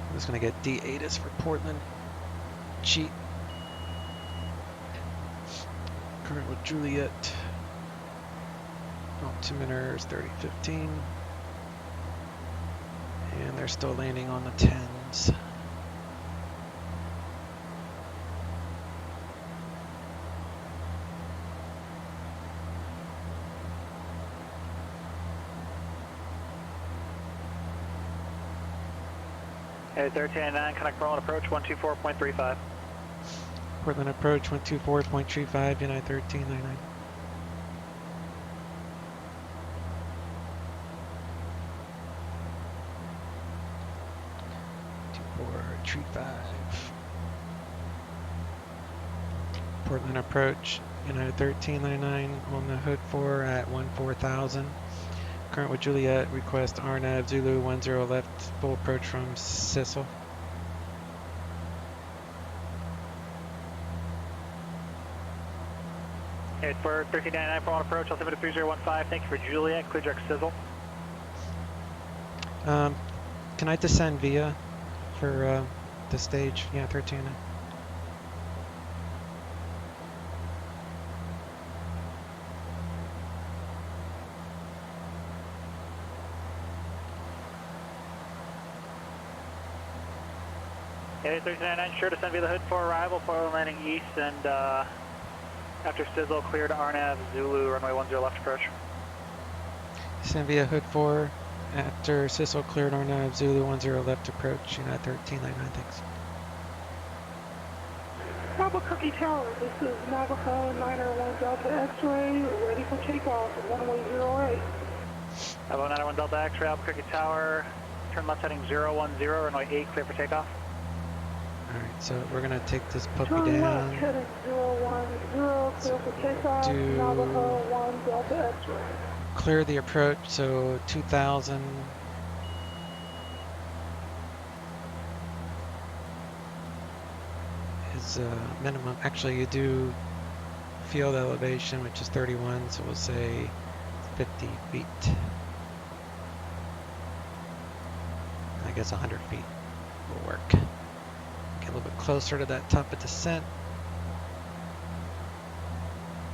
I'm just gonna get D8s for Portland. Cheat. Current with Juliet. Altimeter is 3015. And they're still landing on the 10s.
Hey, 1399, connect Portland approach 124.35.
Portland approach 124.35, United 1399. Portland approach, United 1399 on the hood 4 at 14,000. Current with Juliet, request RNAV Zulu 10 left, full approach from Sissel.
Hey, for 1399 Portland approach, altimeter 3015, thank you for Juliet, clear direct Sizzle.
Can I descend via for the stage? Yeah, 1399.
Hey, 1399, sure to send via the hood for arrival, Portland landing east, and after Sizzle, clear to RNAV Zulu, runway 10 left approach.
Send via hood 4, after Sissel cleared RNAV Zulu 10 left approach, United 1399, thanks.
Albuquerque Tower, this is Navajo 901 Delta X-ray, ready for takeoff at runway 08.
Navajo 901 Delta X-ray, Albuquerque Tower, turn left heading 010, runway 8, clear for takeoff.
Alright, so we're going to take this puppy
Turn
down.
left heading 010, clear for takeoff, Navajo 1 Delta X-ray.
Clear the approach, so 2,000. Is minimum. Actually, you do field elevation, which is 31, so we'll say 50 feet. I guess 100 feet will work. Get a little bit closer to that top of descent.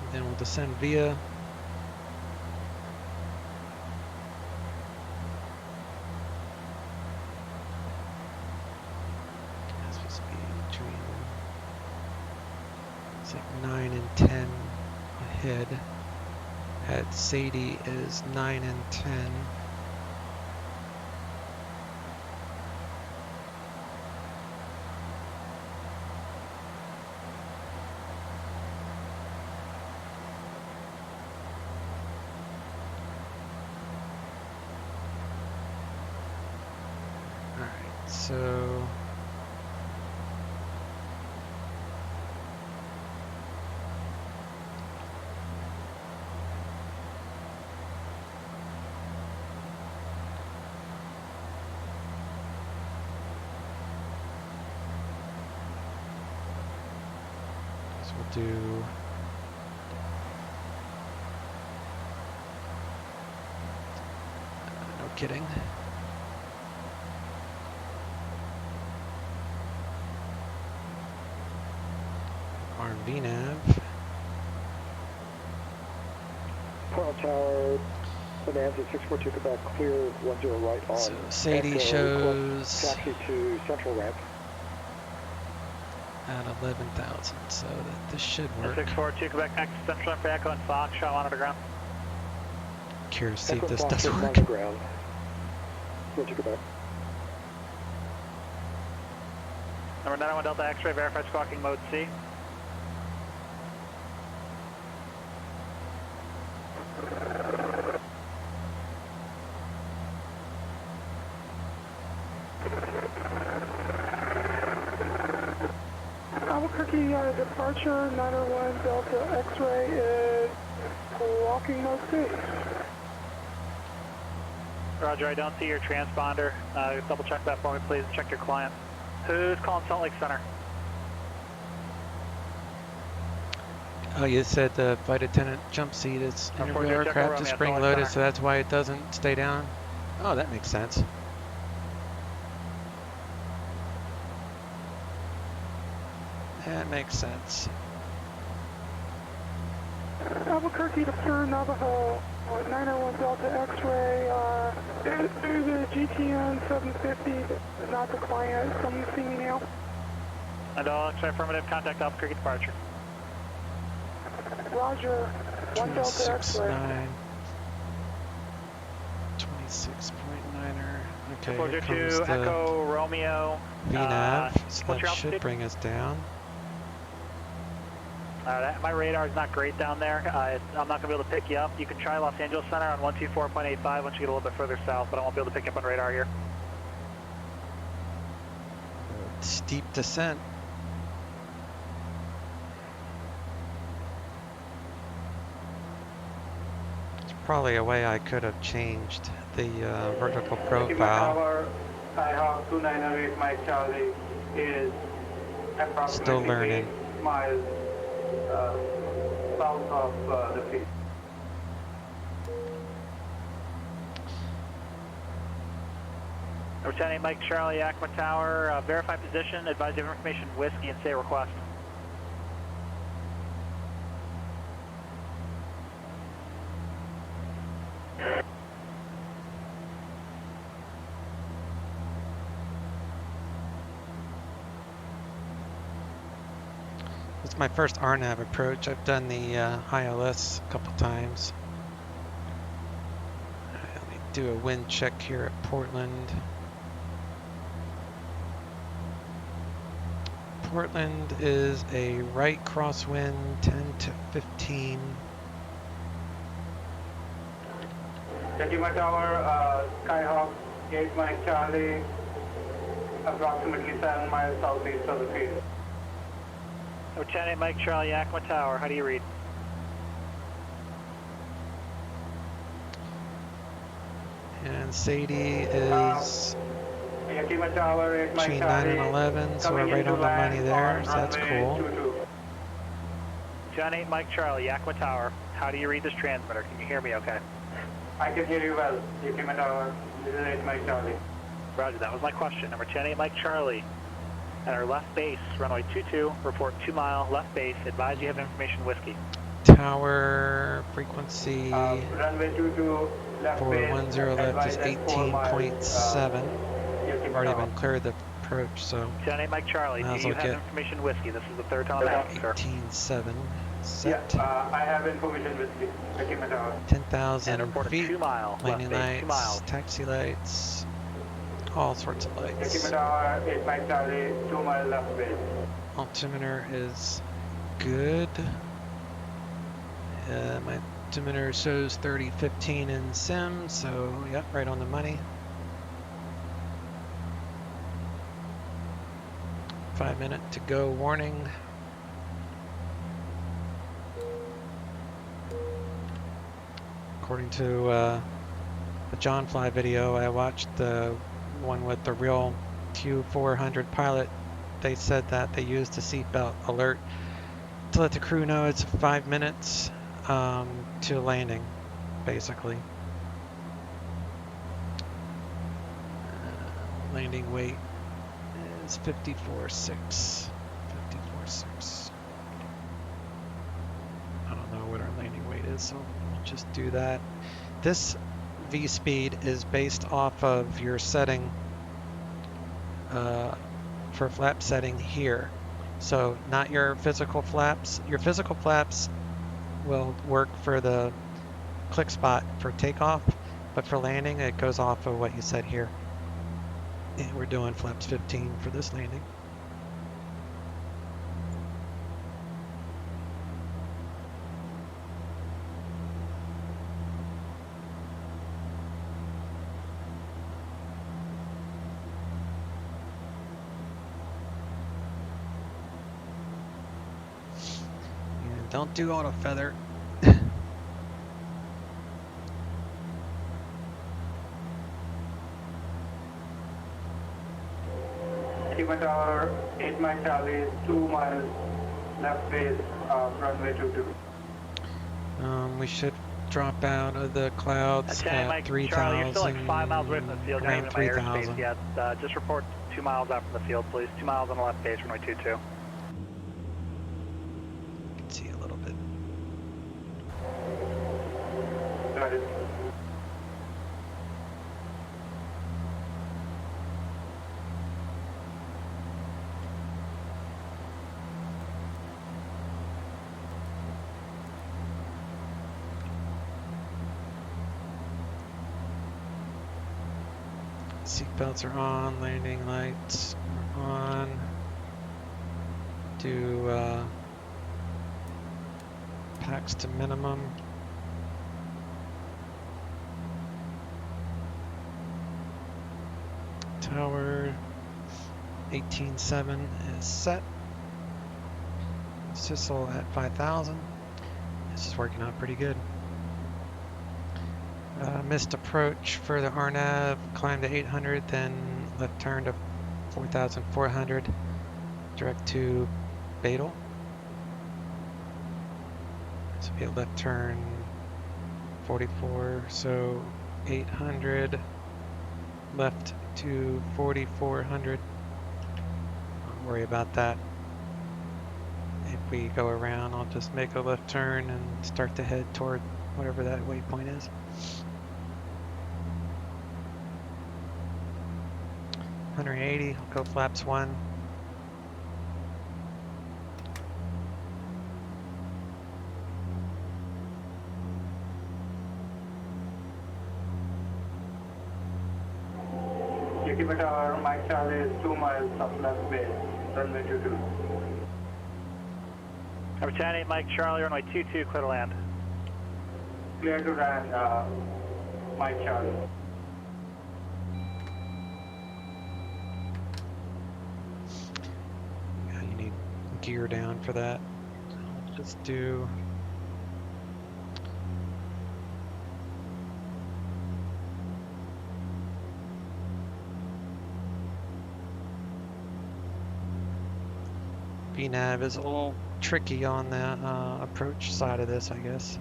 And then we'll descend via. head at Sadie is 9 and 10. Alright, so we'll do no kidding. VNav.
Portland Tower, Bonanza 642 Quebec, clear 10 right on.
So Sadie shows
taxi to Central Ramp.
At 11,000, so this should work.
642 Quebec, taxi Central Ramp for Echo and Fox, shot on underground.
Curious to see if this
Fox
does work.
Underground. Go to Quebec.
Number 91 Delta X-ray, verified squawking mode C.
Albuquerque departure 901 Delta X-ray is walking mode C.
Roger, I don't see your transponder. Double check that for me, please. Check your client. Who's calling Salt Lake Center?
Oh, you said the flight attendant jump seat is interview aircraft is spring loaded, so that's why it doesn't stay down. Oh, that makes sense. That makes sense.
Albuquerque to Sur Navajo, 901 Delta X-ray, through the GTN 750, not the client. Someone see me now?
And all X-ray affirmative, contact Albuquerque departure.
Roger, 1 Delta X-ray.
26.9er. Okay, here
402
comes the
Echo Romeo.
VNav, so that should bring us down.
My radar is not great down there. I'm not going to be able to pick you up. You can try Los Angeles Center on 124.85 once you get a little bit further south, but I won't be able to pick you up on radar here.
Steep descent. There's probably a way I could have changed the vertical profile.
Tower, Skyhawk 298 Mike Charlie is approximately
Still learning.
8 miles south of the field.
Number 10-8 Mike Charlie, Yakima Tower, verify position, advise you have information, whiskey, and say request.
It's my first RNAV approach. I've done the ILS a couple times. Let me do a wind check here at Portland. Portland is a right crosswind 10 to 15.
Yakima Tower, Skyhawk 8 Mike Charlie, approximately 7 miles southeast of the field.
Number 10-8 Mike Charlie, Yakima Tower, how do you read?
And Sadie is
Yakima Tower, 8 Mike
between
Charlie,
9 and 11, so we're right on the money there, so that's cool.
10-8 Mike Charlie, Yakima Tower, how do you read this transmitter? Can you hear me okay?
I can hear you well. Yakima Tower, this is 8 Mike Charlie.
Roger, that was my question. Number 10-8 Mike Charlie, at our left base, runway 22, report 2 mile, left base, advise you have information, whiskey.
Tower frequency
runway 22, left
for
base,
10 left is 18.7. Already been cleared the approach, so
10-8 Mike Charlie, do you have information, whiskey? This is the third time I'm asking, sir.
18.7. Set.
Yeah, I have information with the Yakima Tower.
10,000 feet.
2 mile,
Landing
left base, 2
lights,
miles.
taxi lights, all sorts of
Yakima
lights.
Tower, 8 Mike Charlie, 2 mile left base.
Altimeter is good. My altimeter shows 3015 in sim, so yep, right on the money. 5 minute to go warning. According to the John Fly video, I watched the one with the real Q400 pilot. They said that they used a seatbelt alert to let the crew know it's 5 minutes to landing, basically. Landing weight is 54.6. 54.6. I don't know what our landing weight is, so we'll just do that. This V speed is based off of your setting for flap setting here. So not your physical flaps. Your physical flaps will work for the click spot for takeoff, but for landing it goes off of what you set here. And we're doing flaps 15 for this landing. And don't do auto feather.
Yakima Tower, 8 Mike Charlie, 2 miles left base, runway 22.
We should drop out of the clouds at 3,000.
Charlie, you're still like 5 miles away from the field. You're not even in my airspace
3,000.
yet. Just report 2 miles out from the field, please. 2 miles on the left base, runway 22.
You can see a little bit.
Got it.
Seatbelts are on, landing lights are on. Do packs to minimum. Tower 18.7 is set. Sissel at 5,000. This is working out pretty good. Missed approach for the RNAV, climb to 800, then left turn to 4,400, direct to Badel. This will be a left turn 44, so 800, left to 4,400. Don't worry about that. If we go around, I'll just make a left turn and start to head toward whatever that waypoint is. 180, I'll go flaps 1.
Yakima Tower, Mike Charlie is 2 miles up left base, runway 22.
Number 10, 8 Mike Charlie, runway 22, clear to land.
Clear to land, Mike Charlie.
Yeah, you need gear down for that. I'll just do VNAV is a little tricky on the approach side of this, I guess.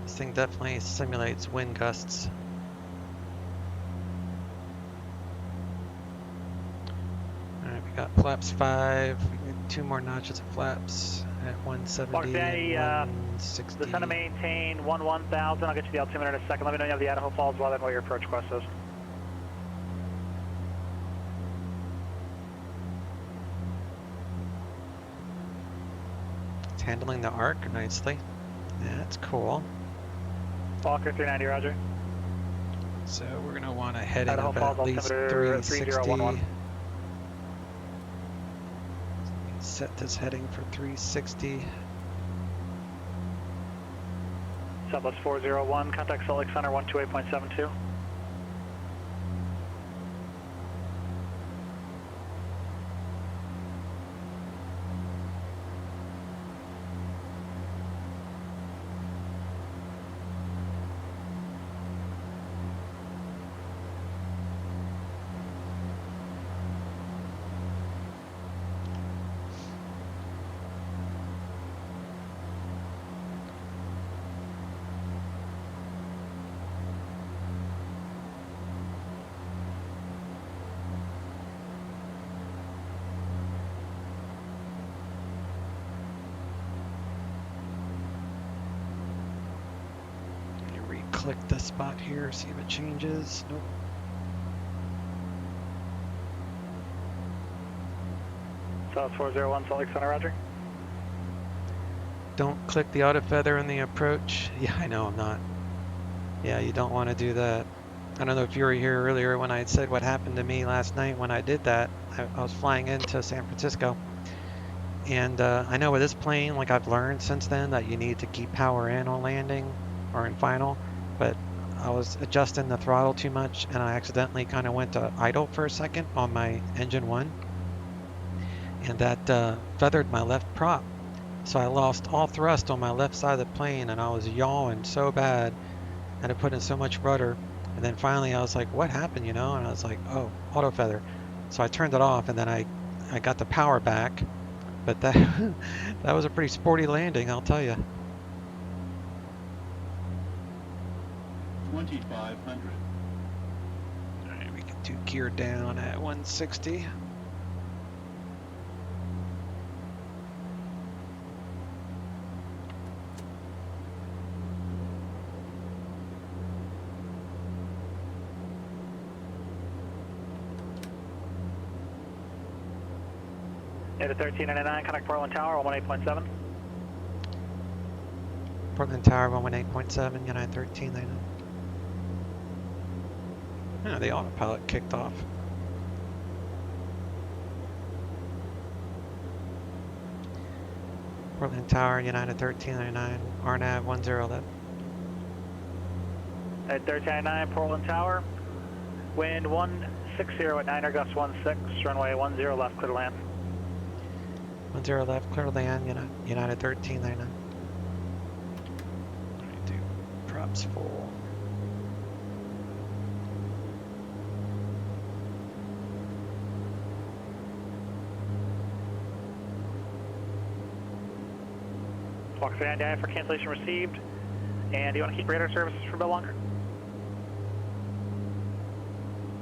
This thing definitely simulates wind gusts. Alright, we got flaps 5, we got 2 more notches of flaps. at 170
Fox Danny,
and 160.
descend to maintain 11,000. I'll get you the altimeter in a second. Let me know you have the Idaho Falls weather and what your approach request is.
It's handling the arc nicely. That's cool.
Walker 390, roger.
So we're going to want a heading
Idaho
of
Falls
at least
altimeter
360.
3011.
Set this heading for 360.
Southwest 401, contact Salt Lake Center 128.72.
Click the spot here, see if it changes. Nope.
South 401, Salt Lake Center, roger.
Don't click the auto feather in the approach. Yeah, I know I'm not. Yeah, you don't want to do that. I don't know if you were here earlier when I had said what happened to me last night when I did that. I was flying into San Francisco. And I know with this plane, like I've learned since then, that you need to keep power in on landing or in final. But I was adjusting the throttle too much and I accidentally kind of went to idle for a second on my engine 1. And that feathered my left prop. So I lost all thrust on my left side of the plane and I was yawing so bad and I put in so much rudder. And then finally I was like, what happened, you know? And I was like, oh, auto feather. So I turned it off and then I got the power back. But that, that was a pretty sporty landing, I'll tell you.
2500.
Alright, we can do gear down at 160.
Data 1399, contact Portland Tower 118.7.
Portland Tower 118.7, United 1399. Oh, the autopilot kicked off. Portland Tower, United 1399, RNAV 10 left.
At 1399, Portland Tower. Wind 160 at 9er, gust 16, runway 10 left, clear to land.
10 left, clear to land, United 1399. Do props full.
Fox 390 for cancellation received. And do you want to keep radar services for a bit longer?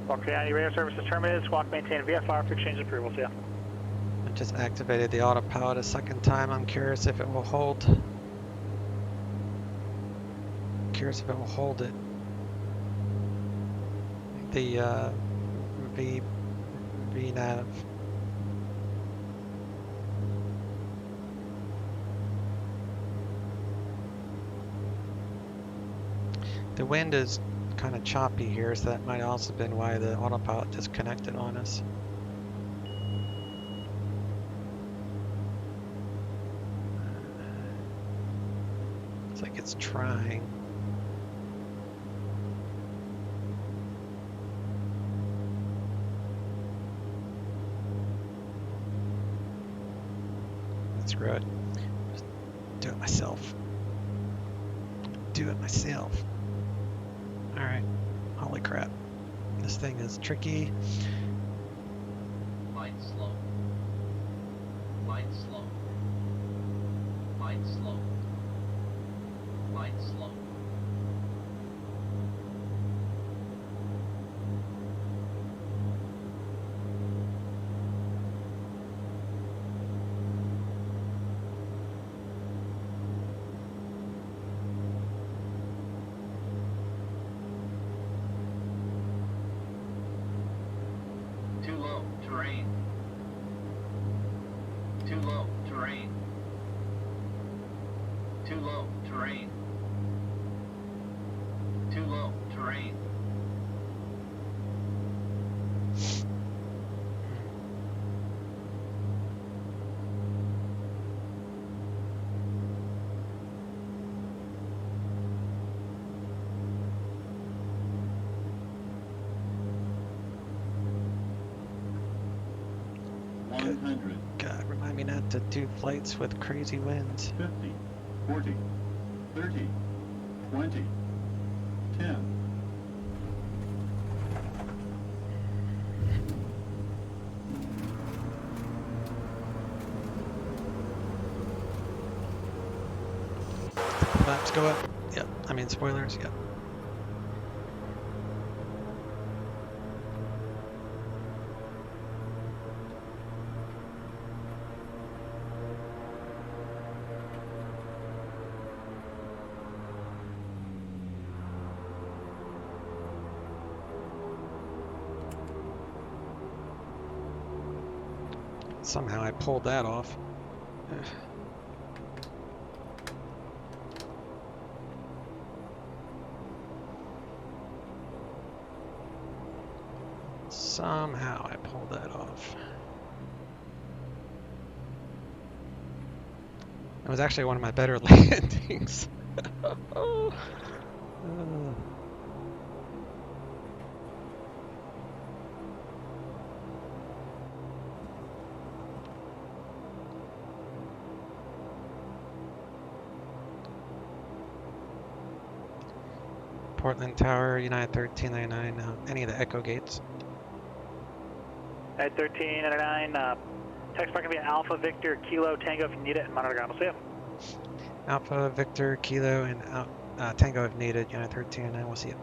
Fox 390 radar services terminated. Squawk maintain VFR for exchange approvals, yeah.
I just activated the autopilot a second time. I'm curious if it will hold. Curious if it will hold it. The VNAV. The wind is kind of choppy here, so that might also have been why the autopilot disconnected on us. It's like it's trying. Screw it. Just do it myself. Do it myself. Alright. Holy crap. This thing is tricky.
Light slow. Light slow. Light slow. Light slow. terrain. Too low, terrain. Too low, terrain. Too low, terrain.
God, remind me not to do flights with crazy winds.
50, 40, 30, 20, 10.
Flaps go up. Yep. I mean spoilers. Yep. Somehow I pulled that off. Ugh. Somehow I pulled that off. It was actually one of my better landings. Portland Tower, United 1399, any of the Echo gates.
United 1399, text mark going to be Alpha Victor Kilo Tango if you need it, and monitor ground. We'll see you.
Alpha Victor Kilo and Tango if needed, United 1399, we'll see you.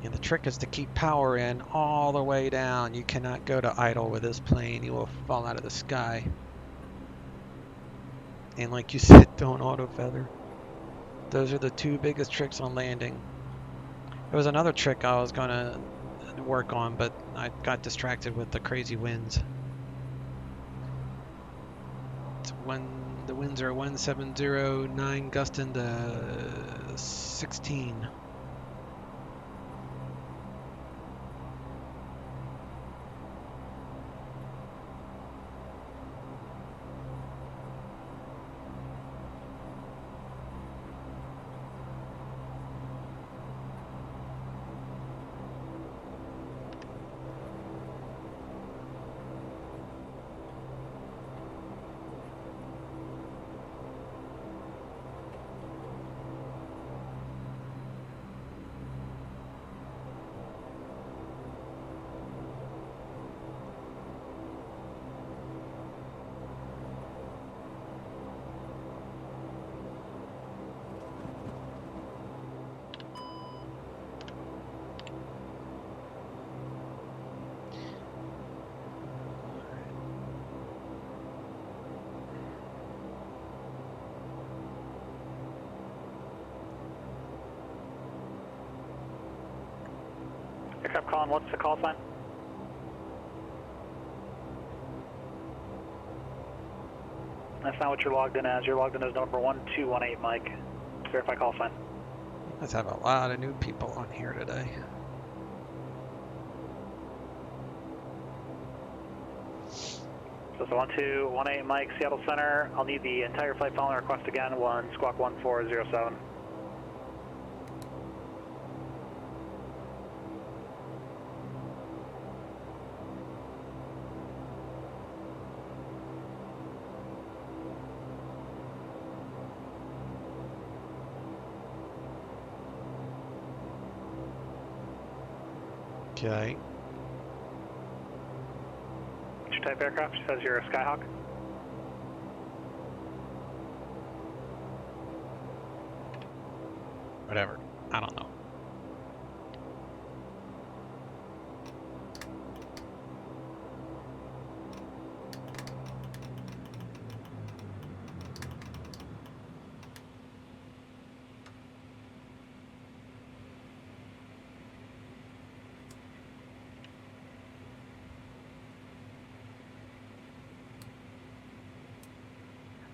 The trick is to keep power in all the way down. You cannot go to idle with this plane. You will fall out of the sky. And like you said, don't auto feather. Those are the two biggest tricks on landing. There was another trick I was going to work on, but I got distracted with the crazy winds. The winds are 1709 gusting to 16.
Aircraft calling, what's the call sign? That's not what you're logged in as. You're logged in as number 1218, Mike. Verify call sign.
Let's have a lot of new people on here today.
So it's 1218 Mike, Seattle Center. I'll need the entire flight following request again, squawk 1407.
Okay.
What's your type aircraft? She says you're a Skyhawk.
Whatever. I don't know.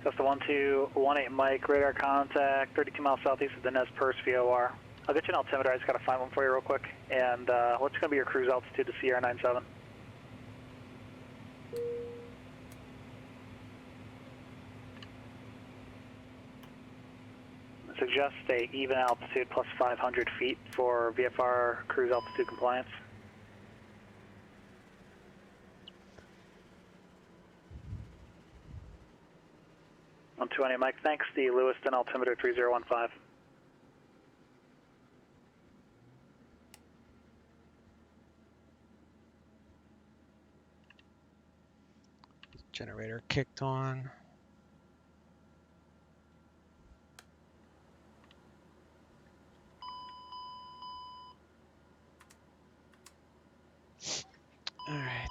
Just a 1218 Mike, radar contact, 32 miles southeast of the Nez Perce VOR. I'll get you an altimeter, I just got to find one for you real quick. And what's going to be your cruise altitude to Sierra 97? Suggest a even altitude plus 500 feet for VFR cruise altitude compliance. On 218 Mike, thanks. The Lewiston altimeter 3015.
Generator kicked on. All right.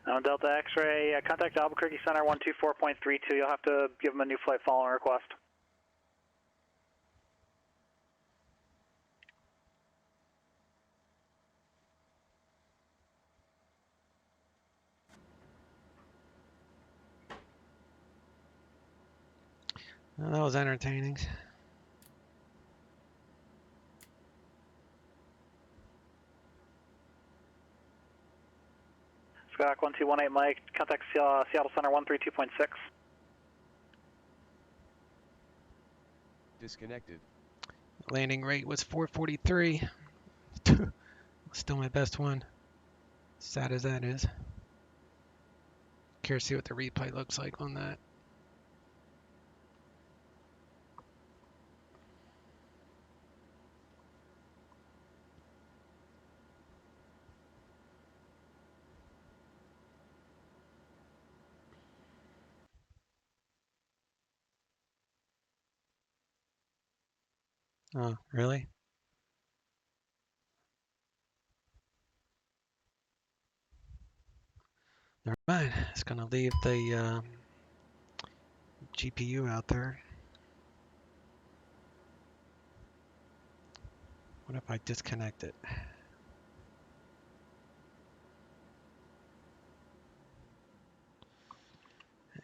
On Delta X-ray, contact Albuquerque Center 124.32. You'll have to give them a new flight following request.
Well, that was entertaining.
Skyhawk 1218 Mike, contact Seattle Center 132.6.
Disconnected.
Landing rate was 443. Still my best one. Sad as that is. Curious to see what the replay looks like on that. Oh, really? Never mind. It's gonna leave the GPU out there. What if I disconnect it?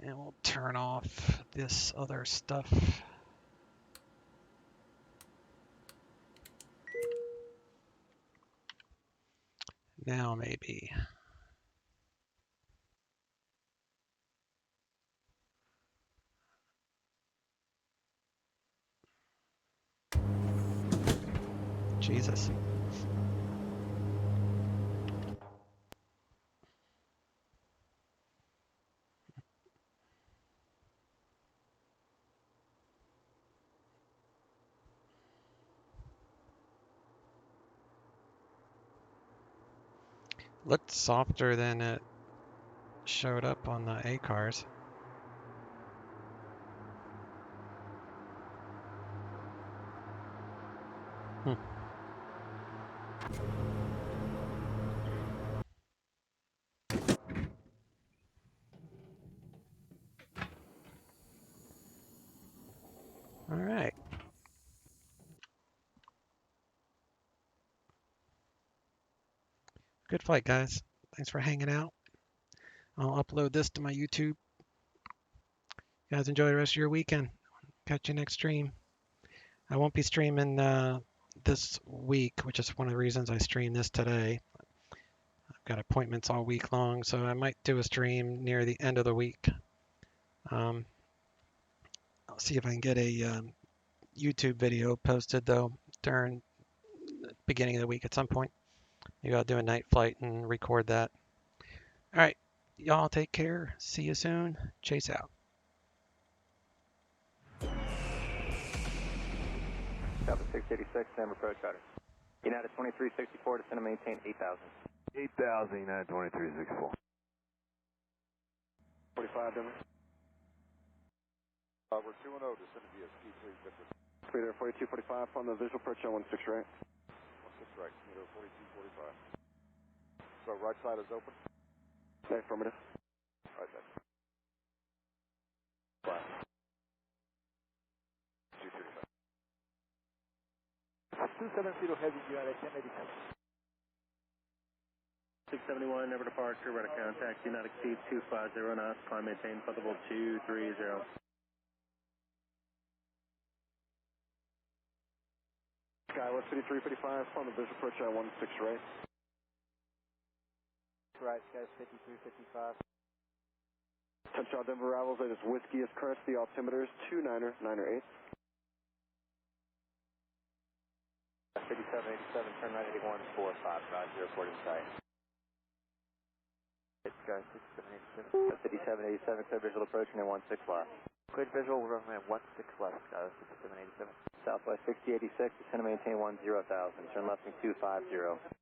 And we'll turn off this other stuff. Now maybe. Jesus. Looked softer than it showed up on the A cars. All right. Good flight, guys. Thanks for hanging out. I'll upload this to my YouTube. You guys enjoy the rest of your weekend. Catch you next stream. I won't be streaming this week, which is one of the reasons I streamed this today. I've got appointments all week long, so I might do a stream near the end of the week. I'll see if I can get a YouTube video posted, though, during the beginning of the week at some point. Maybe I'll do a night flight and record that. All right. Y'all take care. See you soon. Chase out.
Southwest 686, Denver approach router. United 2364, descend and maintain 8,000.
8,000, United 2364.
45, Denver.
We're 2-0, descending via ski 3, Victor.
Speed air 4245 on the visual approach on 16 right.
16 right, speed air 4245. So right side is open?
Affirmative.
Right side. Flat. 235.
270 heavy, United 1087.
671, never departure, radar contact, do not exceed 250 knots, climb maintain, flight level 230.
Skywest 5355 on the visual approach on 16 right.
Right, Skywest 5355.
10 shot Denver arrivals, that is whiskey is current, the altimeter is 29er 8.
5787, turn right 8145, roger, report in sight.
Sky 6787.
5787, clear visual approach and 16 left.
Cleared visual, we're running at 16 left, Sky 6787.
Southwest 6086, descend and maintain 10,000, turn left and 250.